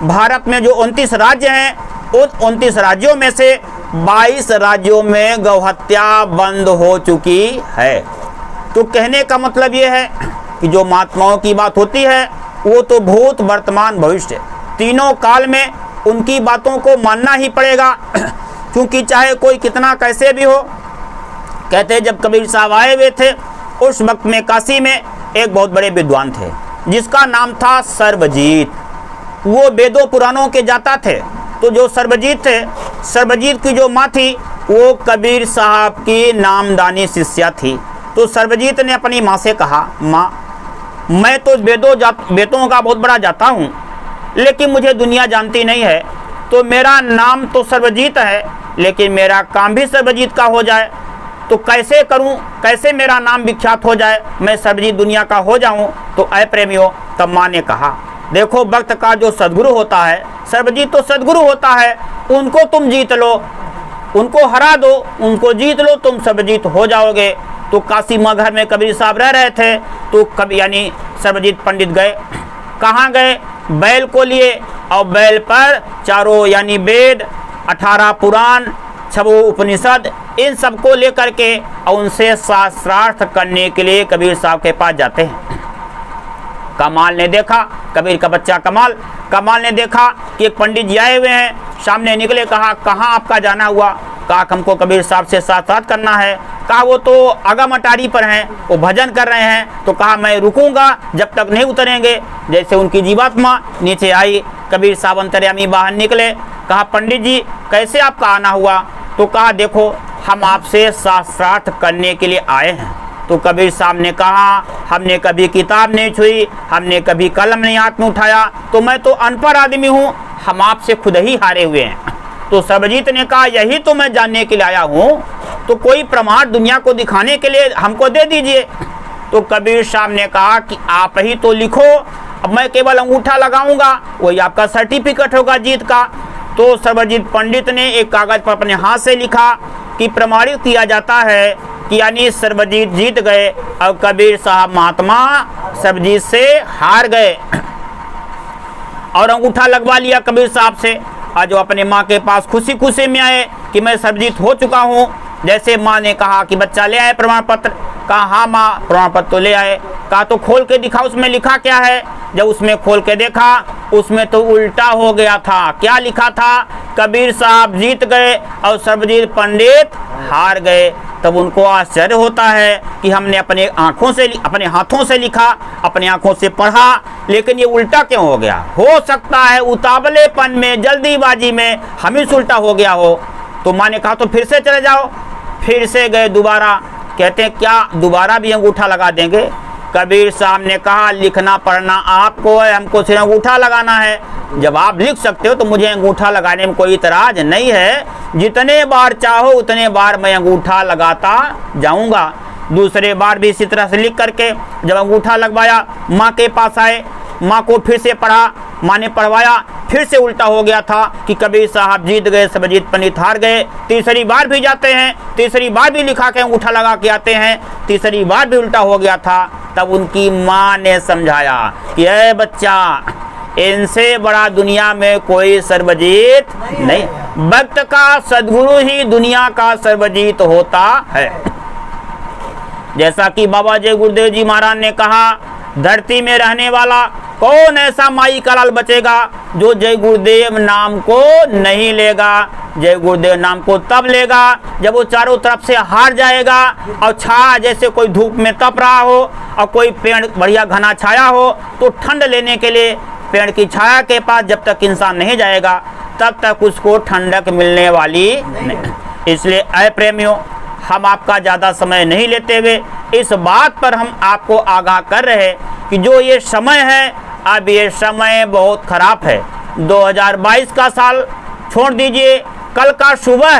[SPEAKER 1] भारत में जो 29 राज्य हैं, उन 29 राज्यों में से 22 राज्यों में गौहत्या बंद हो चुकी है। तो कहने का मतलब ये है कि जो महात्माओं की बात होती है वो तो भूत, वर्तमान, भविष्य, तीनों काल में उनकी बातों को मानना ही पड़ेगा, क्योंकि चाहे कोई कितना कैसे भी हो। कहते हैं जब कबीर साहब आए हुए थे, उस वक्त में काशी में एक बहुत बड़े विद्वान थे जिसका नाम था सर्वजीत। वो वेदों पुराणों के जाता थे। तो जो सर्वजीत थे सर्वजीत की जो माँ थी वो कबीर साहब की नामदानी शिष्या थी। तो सर्वजीत ने अपनी माँ से कहा, माँ मैं तो वेदों का बहुत बड़ा जाता हूँ, लेकिन मुझे दुनिया जानती नहीं है। तो मेरा नाम तो सर्वजीत है, लेकिन मेरा काम भी सर्वजीत का हो जाए, तो कैसे करूं, कैसे मेरा नाम विख्यात हो जाए, मैं सर्वजीत दुनिया का हो जाऊं। तो ऐ प्रेमियों, तब माँ ने कहा, देखो भक्त का जो सदगुरु होता है, सर्वजीत तो सदगुरु होता है, उनको तुम जीत लो, उनको हरा दो, उनको जीत लो, तुम सर्वजीत हो जाओगे। तो काशी माँ घर में कबीर साहब रह रहे थे। तो कभी यानी सर्वजीत पंडित गए, कहाँ गए, बैल को लिए, और बैल पर चारों यानी वेद, 18 पुराण, 6 उपनिषद, इन सबको लेकर के और उनसे शास्त्रार्थ करने के लिए कबीर साहब के पास जाते हैं। कमाल ने देखा, कबीर का बच्चा कमाल ने देखा कि एक पंडित जी आए हुए हैं, सामने निकले, कहा कहाँ आपका जाना हुआ, कहा हमको कबीर साहब से साथ करना है। कहा वो तो आगा मटारी पर हैं, वो भजन कर रहे हैं। तो कहा मैं रुकूंगा जब तक नहीं उतरेंगे। जैसे उनकी जीवात्मा नीचे आई, कबीर साहब अंतर्यामी बाहर निकले। कहा पंडित जी कैसे आपका आना हुआ। तो कहा देखो हम आपसे शास्त्रार्थ करने के लिए आए हैं। तो कबीर साहब ने कहा हमने कभी किताब नहीं छुई, हमने कभी कलम नहीं हाथ में उठाया, तो मैं तो अनपढ़ आदमी हूँ, हम आपसे खुद ही हारे हुए हैं। तो सर्वजीत ने कहा यही तो मैं जानने के लिए आया हूँ, तो कोई प्रमाण दुनिया को दिखाने के लिए हमको दे दीजिए। तो कबीर साहब ने कहा कि आप ही तो लिखो, अब मैं केवल अंगूठा लगाऊंगा, वही आपका सर्टिफिकेट होगा जीत का। तो सर्वजीत पंडित ने एक कागज पर अपने हाथ से लिखा कि प्रमाणित किया जाता है कि यानी सर्वजीत जीत गए और कबीर साहब महात्मा सर्वजीत से हार गए। और अंगूठा लगवा लिया कबीर साहब से, और जो अपने माँ के पास खुशी खुशी में आए कि मैं सर्वजीत हो चुका हूँ। जैसे माँ ने कहा कि बच्चा ले आए प्रमाण पत्र, कहा हाँ माँ प्रमाण पत्र तो ले आए। कहा तो खोल के दिखा उसमें लिखा क्या है। जब उसमें खोल के देखा उसमें तो उल्टा हो गया था। क्या लिखा था, कबीर साहब जीत गए और सर्वजीत पंडित हार गए। तब उनको आश्चर्य होता है कि हमने अपने हाथों से लिखा, अपने आंखों से पढ़ा, लेकिन ये उल्टा क्यों हो गया। हो सकता है उतावलेपन में, जल्दीबाजी में हमें उल्टा हो गया हो। तो माँ ने कहा तो फिर से चले जाओ। फिर से गए दोबारा, कहते हैं क्या दोबारा भी अंगूठा लगा देंगे। कबीर साहब ने कहा लिखना पढ़ना आपको है, हमको सिर्फ अंगूठा लगाना है। जब आप लिख सकते हो तो मुझे अंगूठा लगाने में कोई इतराज नहीं है, जितने बार चाहो उतने बार मैं अंगूठा लगाता जाऊंगा। दूसरे बार भी इसी तरह से लिख करके जब अंगूठा लगवाया, माँ के पास आए, माँ को फिर से पढ़ा, माँ ने पढ़वाया, फिर से उल्टा हो गया था कि कबीर साहब जीत गए, सर्वजीत पंडित हार गए। तीसरी बार भी जाते हैं, तीसरी बार भी लिखा के अंगूठा लगा के आते हैं, तीसरी बार भी उल्टा हो गया था। तब उनकी माँ ने समझाया कि ए बच्चा, इनसे बड़ा दुनिया में कोई सर्वजीत नहीं, भक्त का सदगुरु ही दुनिया का सर्वजीत होता है। जैसा कि बाबा जय गुरुदेव जी महाराज ने कहा, धरती में रहने वाला कौन ऐसा माई का लाल बचेगा जो जय गुरुदेव नाम को नहीं लेगा। जय गुरुदेव नाम को तब लेगा जब वो चारों तरफ से हार जाएगा और छा जैसे कोई धूप में तप रहा हो और कोई पेड़ बढ़िया घना छाया हो, तो ठंड लेने के लिए पेड़ की छाया के पास जब तक इंसान नहीं जाएगा तब तक उसको ठंडक मिलने वाली नहीं। इसलिए ऐ प्रेमियों, हम आपका ज़्यादा समय नहीं लेते हुए इस बात पर हम आपको आगाह कर रहे हैं कि जो ये समय है, अब ये समय बहुत खराब है। 2022 का साल छोड़ दीजिए, कल का सुबह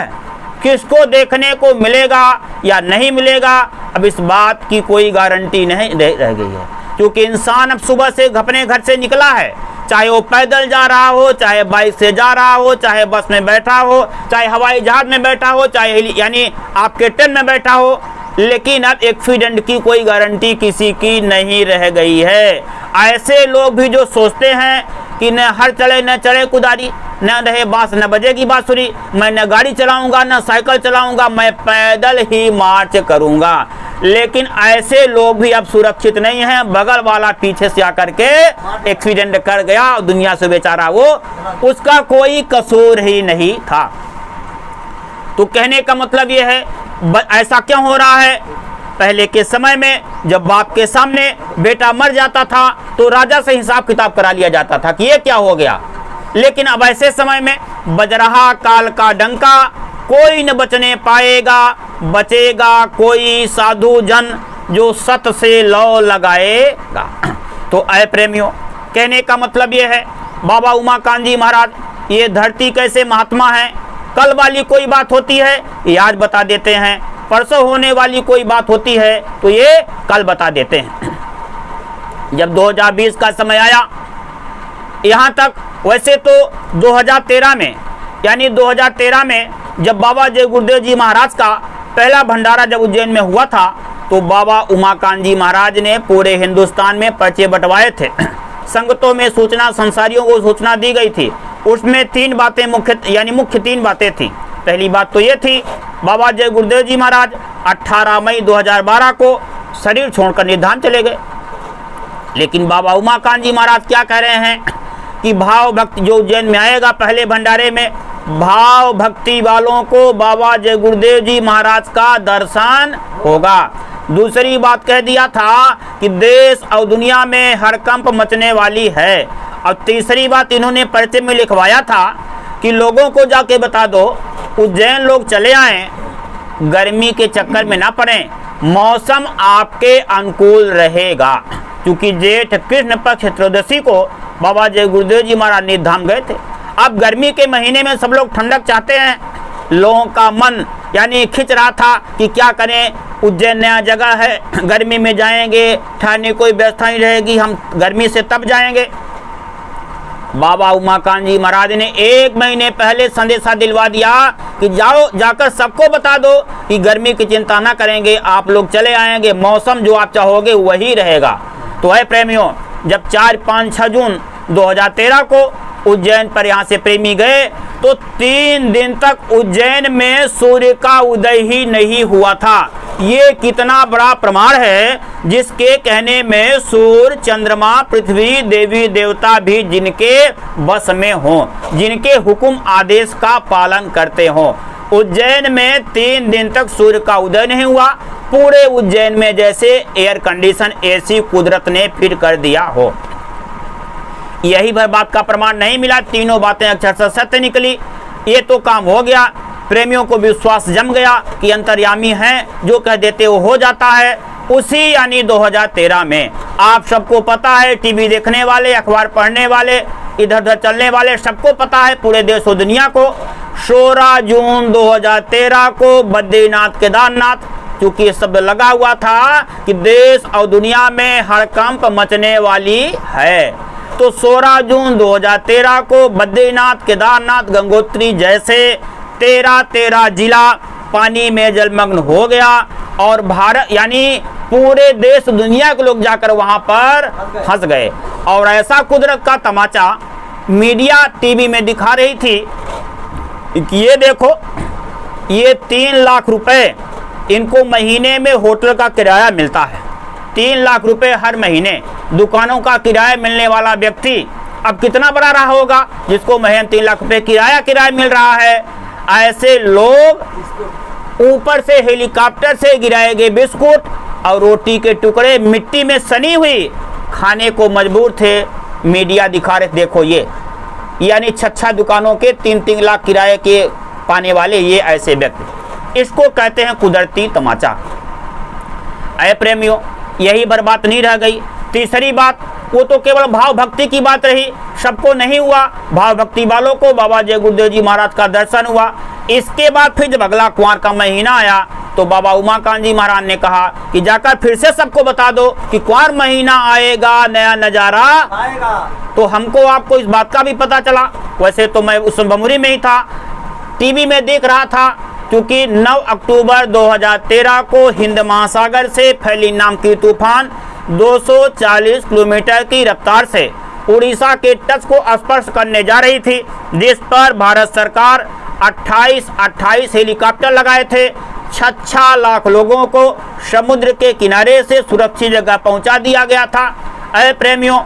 [SPEAKER 1] किसको देखने को मिलेगा या नहीं मिलेगा, अब इस बात की कोई गारंटी नहीं रह गई है। क्योंकि इंसान अब सुबह से अपने घर से निकला है, चाहे वो पैदल जा रहा हो, चाहे बाइक से जा रहा हो, चाहे बस में बैठा हो, चाहे हवाई जहाज में बैठा हो, चाहे यानी आपके ट्रेन में बैठा हो, लेकिन अब एक्सीडेंट की कोई गारंटी किसी की नहीं रह गई है। ऐसे लोग भी जो सोचते हैं कि न हर चले न चढ़े कुदारी, न रहे बांस न बजेगी बांसुरी, मैं न गाड़ी चलाऊंगा न साइकिल चलाऊंगा, मैं पैदल ही मार्च करूंगा। लेकिन ऐसे लोग भी अब सुरक्षित नहीं हैं। बगल वाला पीछे से आकर के एक्सीडेंट कर गया और दुनिया से बेचारा वो, उसका कोई कसूर ही नहीं था। तो कहने का मतलब ये है, ऐसा क्यों हो रहा है। पहले के समय में जब बाप के सामने बेटा मर जाता था तो राजा से हिसाब किताब करा लिया जाता था कि ये क्या हो गया, लेकिन अब ऐसे समय में बज रहा काल का डंका, कोई न बचने पाएगा, बचेगा कोई साधु जन जो सत से लौ लगाएगा। तो ऐ प्रेमियों, कहने का मतलब ये है, बाबा उमाकांत जी महाराज ये धरती कैसे महात्मा है, कल वाली कोई बात होती है ये आज बता देते हैं, परसों होने वाली कोई बात होती है तो ये कल बता देते हैं। जब 2020 का समय आया, यहाँ तक वैसे तो 2013 में, यानी 2013 में जब बाबा जय गुरुदेव जी महाराज का पहला भंडारा जब उज्जैन में हुआ था, तो बाबा उमाकांत जी महाराज ने पूरे हिंदुस्तान में पर्चे बंटवाए थे। संगतों में सूचना, संसारियों को सूचना दी गई थी। उसमें तीन बातें मुख्य तीन बातें थी। पहली बात तो ये थी, बाबा जय गुरुदेव जी महाराज 18 मई 2012 को शरीर छोड़कर निधान चले गए। लेकिन बाबा उमाकांत जी महाराज क्या कह रहे हैं कि भाव भक्ति जो उज्जैन में आएगा पहले भंडारे में, भाव भक्ति वालों को बाबा जय गुरुदेव जी महाराज का दर्शन होगा। दूसरी बात कह दिया था कि देश और दुनिया में हड़कंप मचने वाली है। और तीसरी बात इन्होंने पर्चे में लिखवाया था कि लोगों को जाके बता दो, उज्जैन लोग चले आएं, गर्मी के चक्कर में ना पड़ें, मौसम आपके अनुकूल रहेगा। क्योंकि जेठ कृष्ण पक्ष त्रयोदशी को बाबा जय गुरुदेव जी महाराज निधाम गए थे। अब गर्मी के महीने में सब लोग ठंडक चाहते हैं, लोगों का मन यानी खिंच रहा था कि क्या करें, उज्जैन नया जगह है, गर्मी में जाएंगे, ठहरने कोई व्यवस्था नहीं रहेगी, हम गर्मी से तब जाएंगे। बाबा उमाकांत जी महाराज ने 1 महीने पहले संदेशा दिलवा दिया कि जाओ, जाकर सबको बता दो कि गर्मी की चिंता ना करेंगे, आप लोग चले आएंगे, मौसम जो आप चाहोगे वही रहेगा। तो है प्रेमियों, जब 4, 5, 6 जून 2013 को उज्जैन पर यहाँ से प्रेमी गए तो 3 दिन तक उज्जैन में सूर्य का उदय ही नहीं हुआ था। ये कितना बड़ा प्रमाण है, जिसके कहने में सूर्य, चंद्रमा, पृथ्वी, देवी देवता भी जिनके बस में हों, जिनके हुक्म आदेश का पालन करते हों। उज्जैन में 3 दिन तक सूर्य का उदय नहीं हुआ। पूरे उज्जैन में जैसे एयर कंडीशन एसी कुदरत ने फिट कर दिया हो। यही भर बात का प्रमाण नहीं मिला, तीनों बातें अक्षरशः सत्य निकली। ये तो काम हो गया, प्रेमियों को विश्वास जम गया कि अंतर्यामी हैं, जो कह देते वो हो जाता है। उसी यानी 2013 में आप सबको पता है, टीवी देखने वाले, अखबार पढ़ने वाले, इधर उधर चलने वाले सबको पता है, पूरे देश और दुनिया को, 16 जून 2013 को बद्रीनाथ केदारनाथ, क्योंकि ये शब्द लगा हुआ था कि देश और दुनिया में हड़कंप मचने वाली है। तो 16 जून 2013 को बद्रीनाथ केदारनाथ गंगोत्री जैसे 13 जिला पानी में जलमग्न हो गया और भारत यानी पूरे देश दुनिया के लोग जाकर वहां पर फंस गए। और ऐसा कुदरत का तमाचा मीडिया टीवी में दिखा रही थी कि ये देखो, ये 3 लाख रुपए इनको महीने में होटल का किराया मिलता है। 3 लाख रुपए हर महीने दुकानों का किराया मिलने वाला व्यक्ति अब कितना बड़ा रहा होगा, जिसको महीने 3 लाख रुपए किराया मिल रहा है। ऐसे लोग ऊपर से हेलीकॉप्टर से गिराए गए बिस्कुट और रोटी के टुकड़े मिट्टी में सनी हुई खाने को मजबूर थे। मीडिया दिखा रहे, देखो ये यानी 6 दुकानों के 3-3 लाख किराए के पाने वाले ये ऐसे व्यक्ति, इसको कहते हैं कुदरती तमाचा। ऐ प्रेमियों, यही भर बात नहीं रह गई। तीसरी बात, वो तो केवल भाव भक्ति की बात रही, सबको नहीं हुआ। भाव भक्ति वालों को बाबा जय गुरुदेव जी महाराज का दर्शन हुआ। इसके बाद फिर जब अगला कुंवर का महीना आया तो बाबा उमाकांत जी महाराज ने कहा कि जाकर फिर से सबको बता दो कि कुंवर महीना आएगा, नया नजारा आएगा। तो हमको आपको इस बात का भी पता चला। वैसे तो मैं उस बमुरी में ही था, टीवी में देख रहा था, क्योंकि 9 अक्टूबर 2013 को हिंद महासागर से फैली नाम की तूफान 240 किलोमीटर की रफ्तार से उड़ीसा के तट को स्पर्श करने जा रही थी, जिस पर भारत सरकार 28 हेलीकॉप्टर लगाए थे। 6 लाख लोगों को समुद्र के किनारे से सुरक्षित जगह पहुंचा दिया गया था। ऐ प्रेमियों,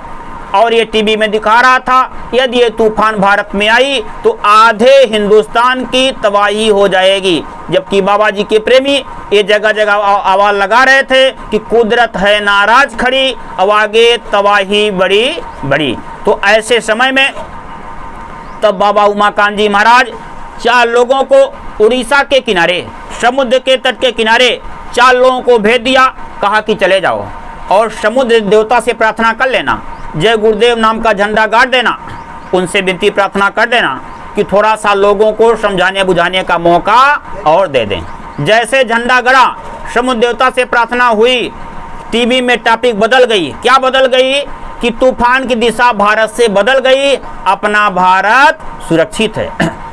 [SPEAKER 1] और ये टीवी में दिखा रहा था, यदि ये तूफान भारत में आई तो आधे हिंदुस्तान की तबाही हो जाएगी। जबकि बाबा जी के प्रेमी ये जगह जगह आवाज लगा रहे थे कि कुदरत है नाराज खड़ी, अब आगे तबाही बड़ी बड़ी। तो ऐसे समय में तब बाबा उमाकांत जी महाराज 4 लोगों को उड़ीसा के किनारे, समुद्र के तट के किनारे 4 लोगों को भेज दिया। कहा कि चले जाओ और समुद्र देवता से प्रार्थना कर लेना, जय गुरुदेव नाम का झंडा गाड़ देना, उनसे विनती प्रार्थना कर देना कि थोड़ा सा लोगों को समझाने बुझाने का मौका और दे दें। जैसे झंडा गड़ा, समुद्र देवता से प्रार्थना हुई, टीवी में टॉपिक बदल गई। क्या बदल गई कि तूफान की दिशा भारत से बदल गई, अपना भारत सुरक्षित है।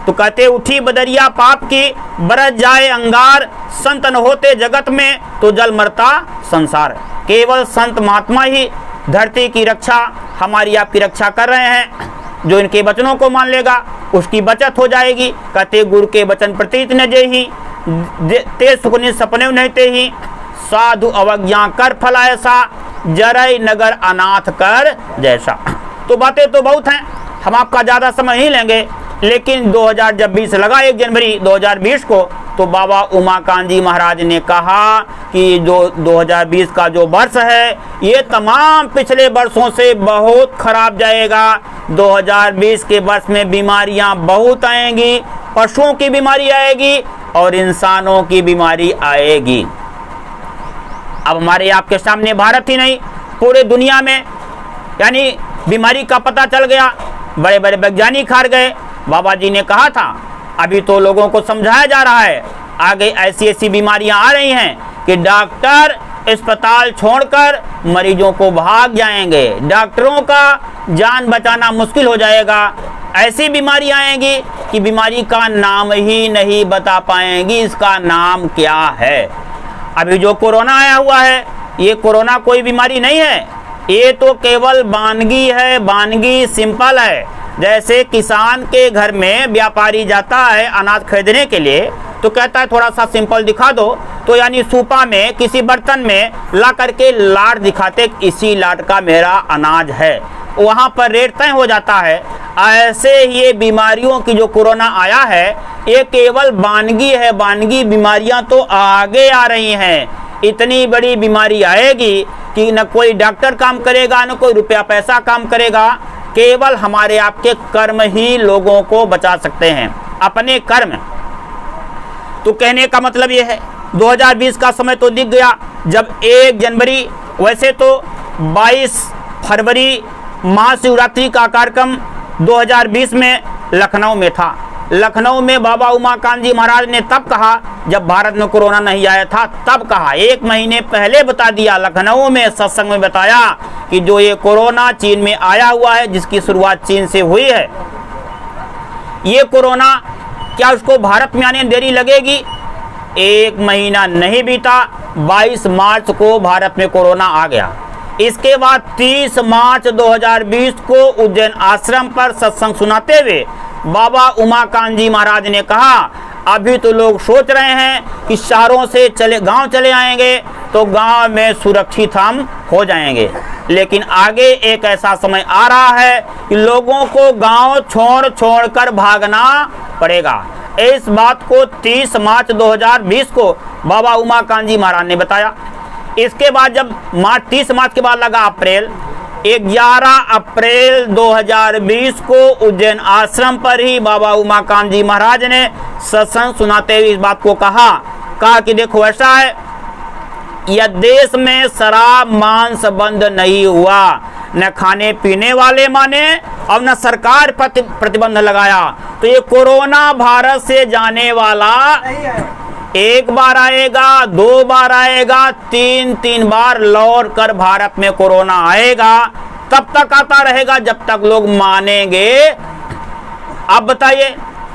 [SPEAKER 1] तो कहते उठी बदरिया पाप की, बरस जाए अंगार, संत न होते जगत में तो जल मरता संसार। केवल संत महात्मा ही धरती की रक्षा, हमारी आपकी रक्षा कर रहे हैं। जो इनके वचनों को मान लेगा उसकी बचत हो जाएगी। कहते गुरु के वचन प्रतीत न जेहि, ते सुखनि सपने नहीं ते ही, साधु अवज्ञा कर फल ऐसा, जरय नगर अनाथ कर जैसा। तो बातें तो बहुत हैं, हम आपका ज़्यादा समय नहीं लेंगे, लेकिन 2020 लगा 1 जनवरी 2020 को, तो बाबा उमाकांत जी महाराज ने कहा कि जो 2020 का जो वर्ष है ये तमाम पिछले वर्षों से बहुत खराब जाएगा। 2020 के वर्ष में बीमारियां बहुत आएंगी, पशुओं की बीमारी आएगी और इंसानों की बीमारी आएगी। अब हमारे आपके सामने भारत ही नहीं पूरे दुनिया में यानी बीमारी का पता चल गया, बड़े बड़े वैज्ञानिक हार गए। बाबा जी ने कहा था, अभी तो लोगों को समझाया जा रहा है, आगे ऐसी ऐसी बीमारियां आ रही हैं कि डॉक्टर अस्पताल छोड़कर मरीजों को भाग जाएंगे, डॉक्टरों का जान बचाना मुश्किल हो जाएगा। ऐसी बीमारी आएंगी कि बीमारी का नाम ही नहीं बता पाएंगी, इसका नाम क्या है। अभी जो कोरोना आया हुआ है, ये कोरोना कोई बीमारी नहीं है, ये तो केवल वानगी है, वानगी सिंपल है। जैसे किसान के घर में व्यापारी जाता है अनाज खरीदने के लिए, तो कहता है थोड़ा सा सिंपल दिखा दो, तो यानी सूपा में किसी बर्तन में ला करके लाट दिखाते, इसी लाट का मेरा अनाज है, वहाँ पर रेट तय हो जाता है। ऐसे ये बीमारियों की जो कोरोना आया है ये केवल वानगी है, वानगी बीमारियां तो आगे आ रही हैं। इतनी बड़ी बीमारी आएगी कि न कोई डॉक्टर काम करेगा, न कोई रुपया पैसा काम करेगा, केवल हमारे आपके कर्म ही लोगों को बचा सकते हैं, अपने कर्म। तो कहने का मतलब ये है 2020 का समय तो दिख गया जब 1 जनवरी, वैसे तो 22 फरवरी महाशिवरात्रि का कार्यक्रम 2020 में लखनऊ में था। लखनऊ में बाबा उमाकांत जी महाराज ने तब कहा जब भारत में कोरोना नहीं आया था, तब कहा 1 महीने पहले बता दिया, लखनऊ में सत्संग में बताया कि जो ये कोरोना चीन में आया हुआ है, जिसकी शुरुआत चीन से हुई है, ये कोरोना क्या उसको भारत में आने देरी लगेगी? 1 महीना नहीं बीता, 22 मार्च को भारत में कोरोना आ गया। इसके बाद 30 मार्च 2020 को उज्जैन आश्रम पर सत्संग सुनाते हुए बाबा उमाकांत जी महाराज ने कहा, अभी तो लोग सोच रहे हैं कि शहरों से गांव चले आएंगे तो गांव में सुरक्षित हम हो जाएंगे, लेकिन आगे एक ऐसा समय आ रहा है कि लोगों को गांव छोड़ कर भागना पड़ेगा। इस बात को 30 मार्च 2020 को बाबा उमाकांत जी महाराज ने बताया। इसके बाद जब 30 मार्च के बाद लगा अप्रैल, 11 अप्रैल 2020 को उज्जैन आश्रम पर ही बाबा उमाकांत जी महाराज ने सत्संग सुनाते हुए इस बात को कहा कि देखो ऐसा है, यह देश में शराब मांस बंद नहीं हुआ, न खाने पीने वाले माने और न सरकार प्रतिबंध लगाया, तो ये कोरोना भारत से जाने वाला एक बार आएगा, 2 बार आएगा, 3 बार लौट कर भारत में कोरोना आएगा, तब तक आता रहेगा जब तक लोग मानेंगे। अब बताइए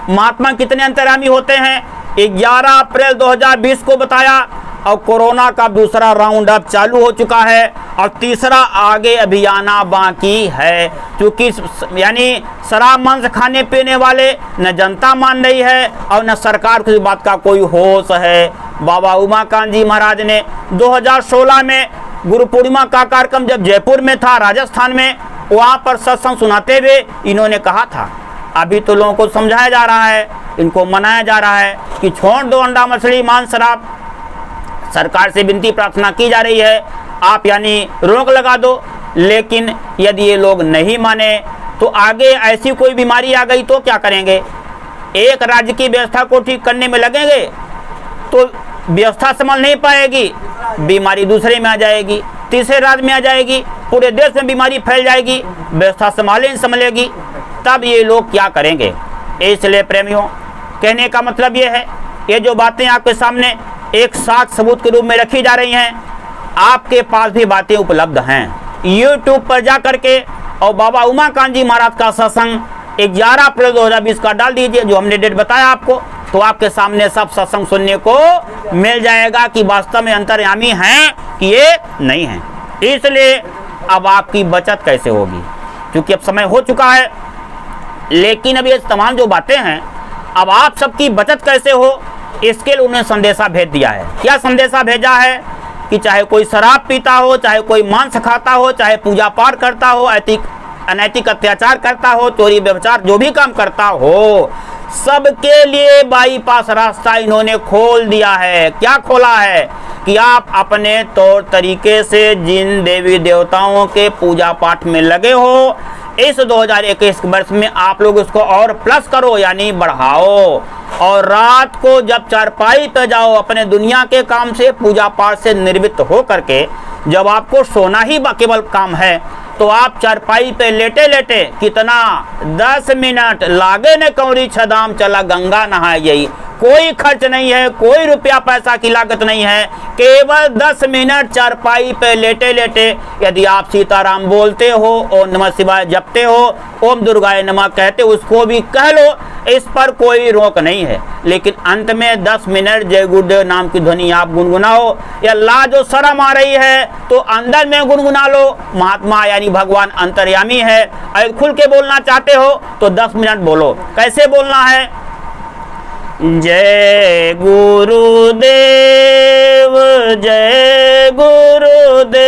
[SPEAKER 1] महात्मा कितने अंतर्यामी होते हैं। 11 अप्रैल 2020 को बताया और कोरोना का दूसरा राउंड अब चालू हो चुका है और तीसरा आगे अभी आना बाकी है, क्योंकि यानी शराब मांस खाने पीने वाले न जनता मान रही है और न सरकार की बात का कोई होश है। बाबा उमाकांत जी महाराज ने 2016 में गुरु पूर्णिमा का कार्यक्रम जब जयपुर में था राजस्थान में, वहाँ पर सत्संग सुनाते हुए इन्होंने कहा था, अभी तो लोगों को समझाया जा रहा है, इनको मनाया जा रहा है कि छोड़ दो अंडा मछली मांस शराब, सरकार से विनती प्रार्थना की जा रही है, आप यानी रोक लगा दो। लेकिन यदि ये लोग नहीं माने, तो आगे ऐसी कोई बीमारी आ गई तो क्या करेंगे? एक राज्य की व्यवस्था को ठीक करने में लगेंगे तो व्यवस्था संभाल नहीं पाएगी, बीमारी दूसरे में आ जाएगी, तीसरे राज्य में आ जाएगी, पूरे देश में बीमारी फैल जाएगी, व्यवस्था संभाले नहीं संभलेगी, तब ये लोग क्या करेंगे? इसलिए प्रेमियों, कहने का मतलब ये है, ये जो बातें आपके सामने एक साक्ष्य सबूत के रूप में रखी जा रही हैं, आपके पास भी बातें उपलब्ध हैं। यूट्यूब पर जा करके और बाबा उमाकांत जी महाराज का सत्संग 11 अप्रैल 2020 का डाल दीजिए, जो हमने डेट बताया आपको, तो आपके सामने सब सत्संग सुनने को मिल जाएगा कि वास्तव में अंतर्यामी हैं कि ये नहीं है। इसलिए अब आपकी बचत कैसे होगी, क्योंकि अब समय हो चुका है। लेकिन अब ये तमाम जो बातें हैं, अब आप सबकी बचत कैसे हो, इसके लिए उन्होंने संदेशा भेज दिया है। क्या संदेशा भेजा है कि चाहे कोई शराब पीता हो, चाहे कोई मांस खाता हो, चाहे पूजा पाठ करता हो, अनैतिक अत्याचार करता हो, चोरी व्यभिचार जो भी काम करता हो, सबके लिए बाईपास रास्ता इन्होंने खोल दिया है। क्या खोला है कि आप अपने तौर तरीके से जिन देवी देवताओं के पूजा पाठ में लगे हो, इस 2021 वर्ष में आप लोग उसको और प्लस करो, यानी बढ़ाओ। और रात को जब चारपाई पे जाओ, अपने दुनिया के काम से, पूजा पाठ से निर्वृत्त हो करके जब आपको सोना ही केवल काम है, तो आप चारपाई पे लेटे लेटे कितना 10 मिनट लागे न कौड़ी छदाम चला गंगा नहाए यही, कोई खर्च नहीं है, कोई रुपया पैसा की लागत नहीं है, केवल 10 मिनट चारपाई पे लेटे लेटे यदि आप सीताराम बोलते हो, ओम नमः शिवाय जपते हो, ओम दुर्गाय नमः कहते, उसको भी कह लो, इस पर कोई रोक नहीं है। लेकिन अंत में 10 मिनट जय गुरुदेव नाम की ध्वनि आप गुनगुनाओ, या ला जो शर्म आ रही है तो अंदर में गुनगुना लो, महात्मा यानी भगवान अंतर्यामी है। अगर खुल के बोलना चाहते हो तो 10 मिनट बोलो। कैसे बोलना है? जय गुरुदेव, जय गुरुदेव,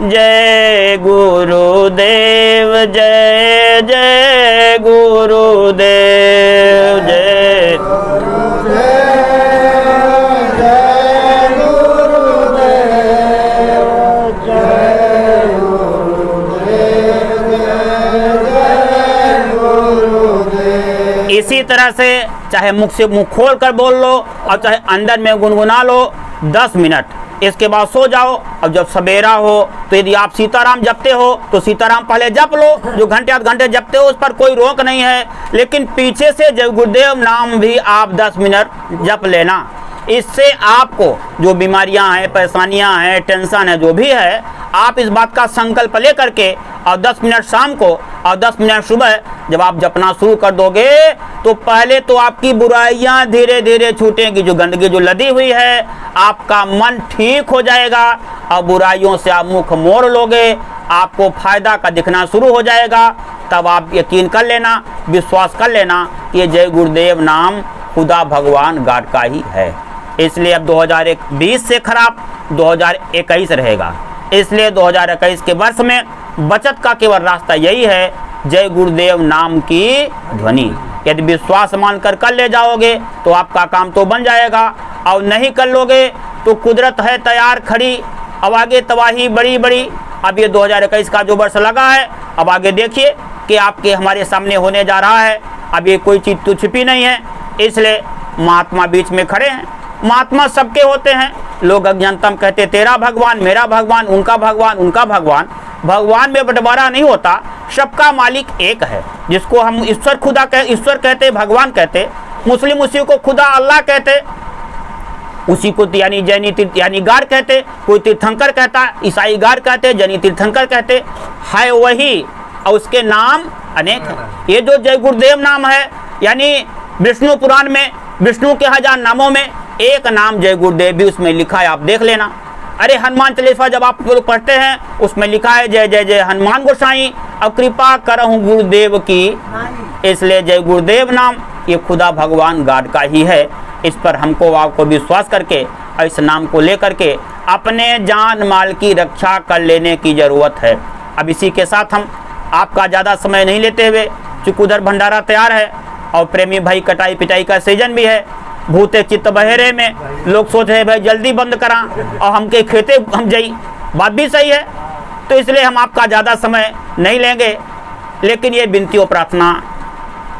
[SPEAKER 1] जय गुरुदेव, जय जय गुरुदेव, जय इसी तरह से चाहे मुख से मुंह खोल कर बोल लो और चाहे अंदर में गुनगुना लो 10 मिनट। इसके बाद सो जाओ। अब जब सवेरा हो तो यदि आप सीताराम जपते हो तो सीताराम पहले जप लो, जो घंटे आध घंटे जपते हो उस पर कोई रोक नहीं है। लेकिन पीछे से जय गुरुदेव नाम भी आप 10 मिनट जप लेना। इससे आपको जो बीमारियां हैं, परेशानियां हैं, टेंशन है, जो भी है, आप इस बात का संकल्प ले करके और 10 मिनट शाम को और 10 मिनट सुबह जब आप जपना शुरू कर दोगे तो पहले तो आपकी बुराइयां धीरे धीरे छूटेंगी, जो गंदगी जो लदी हुई है, आपका मन ठीक हो जाएगा और बुराइयों से आप मुख मोड़ लोगे, आपको फायदा का दिखना शुरू हो जाएगा। तब आप यकीन कर लेना, विश्वास कर लेना, ये जय गुरुदेव नाम खुदा भगवान गाड का ही है। इसलिए अब 2020 से खराब 2021 रहेगा। इसलिए 2021 के वर्ष में बचत का केवल रास्ता यही है, जय गुरुदेव नाम की ध्वनि। यदि विश्वास मानकर कर ले जाओगे तो आपका काम तो बन जाएगा, और नहीं कर लोगे तो कुदरत है तैयार खड़ी, अब आगे तबाही बड़ी बड़ी। अब ये 2021 का जो वर्ष लगा है, अब आगे देखिए कि आपके हमारे सामने होने जा रहा है। अब ये कोई चीज़ तो छिपी नहीं है। इसलिए महात्मा बीच में खड़े हैं। महात्मा सबके होते हैं। लोग अज्ञानतम कहते तेरा भगवान, मेरा भगवान, उनका भगवान, उनका भगवान। भगवान में बंटवारा नहीं होता, सबका मालिक एक है, जिसको हम ईश्वर खुदा ईश्वर कहते, भगवान कहते। मुस्लिम उसी को खुदा अल्लाह कहते, उसी को यानी जैनी यानी गाड कहते, कोई तीर्थंकर कहता, ईसाई गाड कहते, जैनी तीर्थंकर कहते, है वही, और उसके नाम अनेक हैं। ये जो जय गुरुदेव नाम है, यानी विष्णु पुराण में विष्णु के 1000 नामों में एक नाम जय गुरुदेव भी उसमें लिखा है, आप देख लेना। अरे हनुमान चालीसा जब आप लोग पढ़ते हैं उसमें लिखा है जय जय जय हनुमान गोसाई, अब कृपा करहूँ गुरुदेव की। इसलिए जय गुरुदेव नाम ये खुदा भगवान गाड का ही है। इस पर हमको आपको विश्वास करके इस नाम को लेकर के अपने जान माल की रक्षा कर लेने की ज़रूरत है। अब इसी के साथ हम आपका ज़्यादा समय नहीं लेते हुए, चूँकि उधर भंडारा तैयार है और प्रेमी भाई कटाई पिटाई का सीजन भी है, भूते चित्त बहेरे में लोग सोच रहे भाई जल्दी बंद करा और हमके खेते हम जाई, बात भी सही है। तो इसलिए हम आपका ज़्यादा समय नहीं लेंगे लेकिन ये विनती और प्रार्थना,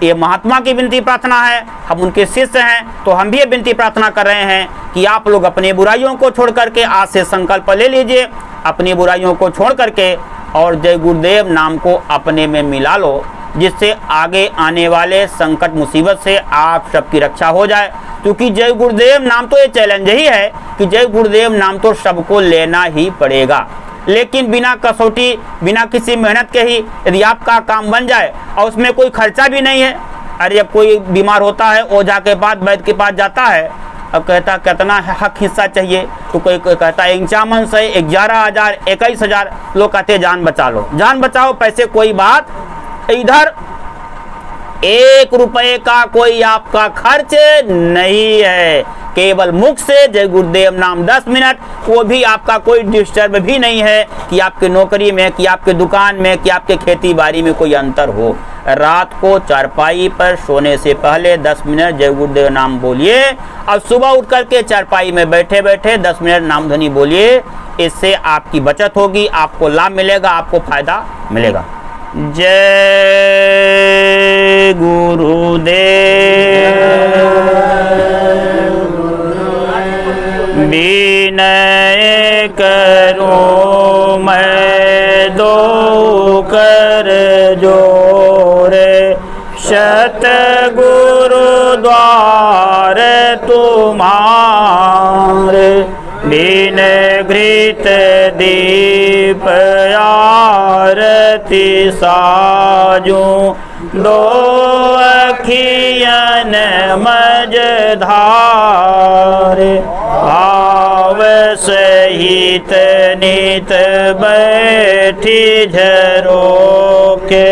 [SPEAKER 1] ये महात्मा की विनती प्रार्थना है, हम उनके शिष्य हैं, तो हम भी ये विनती प्रार्थना कर रहे हैं कि आप लोग अपनी बुराइयों को छोड़ करके आज से संकल्प ले लीजिए, अपनी बुराइयों को छोड़ करके और जय गुरुदेव नाम को अपने में मिला लो, जिससे आगे आने वाले संकट मुसीबत से आप सबकी रक्षा हो जाए। क्योंकि जय गुरुदेव नाम तो ये चैलेंज ही है कि जय गुरुदेव नाम तो सबको लेना ही पड़ेगा, लेकिन बिना कसौटी, बिना किसी मेहनत के ही यदि आपका काम बन जाए और उसमें कोई खर्चा भी नहीं है। अरे जब कोई बीमार होता है, ओझा के पास, वैद्य के पास जाता है, अब कहता कितना हक हिस्सा चाहिए, तो कोई कहता है 51 से 11,000, 21,000, लोग कहते जान बचा लो, जान बचाओ, पैसे कोई बात। इधर 1 रुपए का कोई आपका खर्च नहीं है, केवल मुख से जय गुरुदेव नाम 10 मिनट, वो भी आपका कोई डिस्टर्ब भी नहीं है कि आपकी नौकरी में, कि आपके दुकान में, कि आपके खेती बाड़ी में कोई अंतर हो। रात को चारपाई पर सोने से पहले 10 मिनट जय गुरुदेव नाम बोलिए और सुबह उठ करके चारपाई में बैठे बैठे 10 मिनट नाम ध्वनि बोलिए। इससे आपकी बचत होगी, आपको लाभ मिलेगा, आपको फायदा मिलेगा। जय गुरुदेव। विनय करूं मैं दो कर जोरे, सतगुरुद्वार तुम्हारे, बिन घृत दीप आरती साजूं, दो अखियन मझधारे, भाव सहित नित बैठी झरोखे,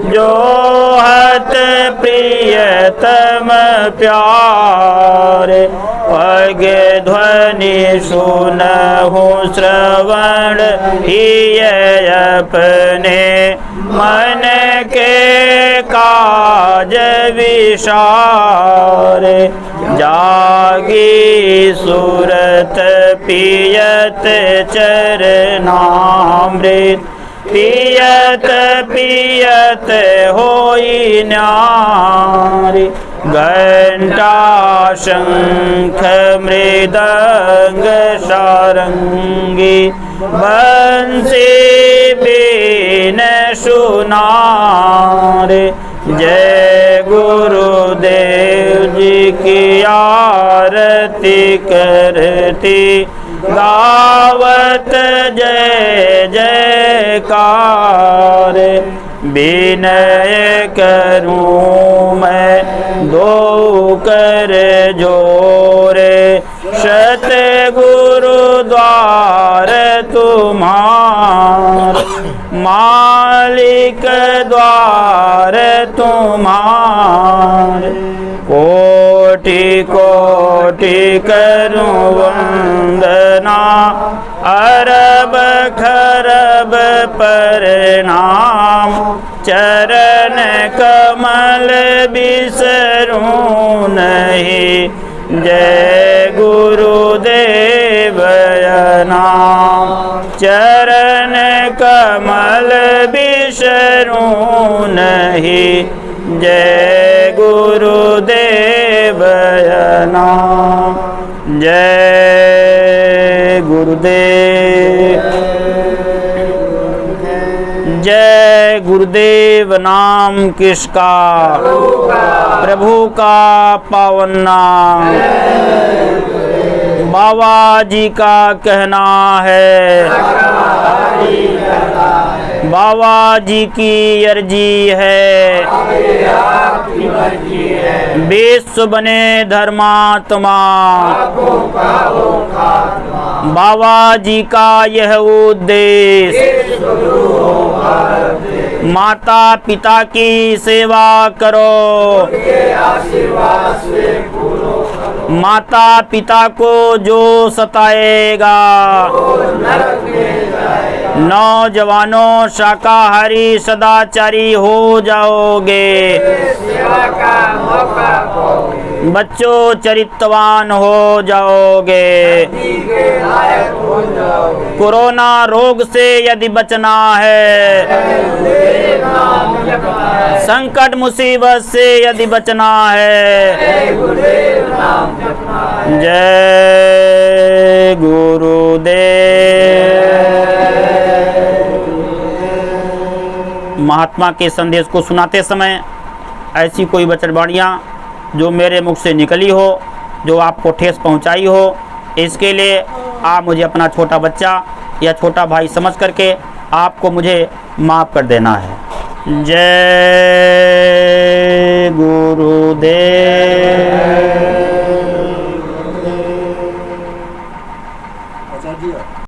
[SPEAKER 1] जो हत प्रियतम प्यारे, पग ध्वनि सुनहु श्रवण हिय अपने, मन के काज विसारे, जागी सूरत पियत चरणामृत, पियत पियत होई न्यारी, घंटा शंख मृदंग सारंगी, बंसी बीन सुनारे, जय गुरुदेव जी की आरती करती, गावत जय जयकार, विनय करूं मैं दो कर जोरे, सतगुरुद्वार तुम्हार, मालिक द्वार तुम्हार, कोटि कोटि करूं वंदना, अरब खरब प्रणाम, चरण कमल बिसरूं नहीं, जय गुरुदेव नाम, चरण कमल बिसरूं नहीं, जय गुरुदेव नाम, जय गुरुदेव। जय गुरुदेव नाम किसका? प्रभु का पावन नाम। बाबा जी का कहना है, बाबा जी की अर्जी है, विश्व बने धर्मात्मा। बाबा जी का यह उद्देश्य माता पिता की सेवा करो, माता पिता को जो सताएगा, नौजवानों शाकाहारी सदाचारी हो जाओगे, बच्चों चरित्रवान हो जाओगे। कोरोना रोग से यदि बचना है,
[SPEAKER 2] नाम जपना है,
[SPEAKER 1] संकट मुसीबत से यदि बचना है,
[SPEAKER 2] जय गुरुदेव नाम जपना है।
[SPEAKER 1] जय गुरुदेव। महात्मा के संदेश को सुनाते समय ऐसी कोई वचनवाणियाँ जो मेरे मुख से निकली हो, जो आपको ठेस पहुंचाई हो, इसके लिए आप मुझे अपना छोटा बच्चा या छोटा भाई समझ करके आपको मुझे माफ़ कर देना है। जय गुरुदेव।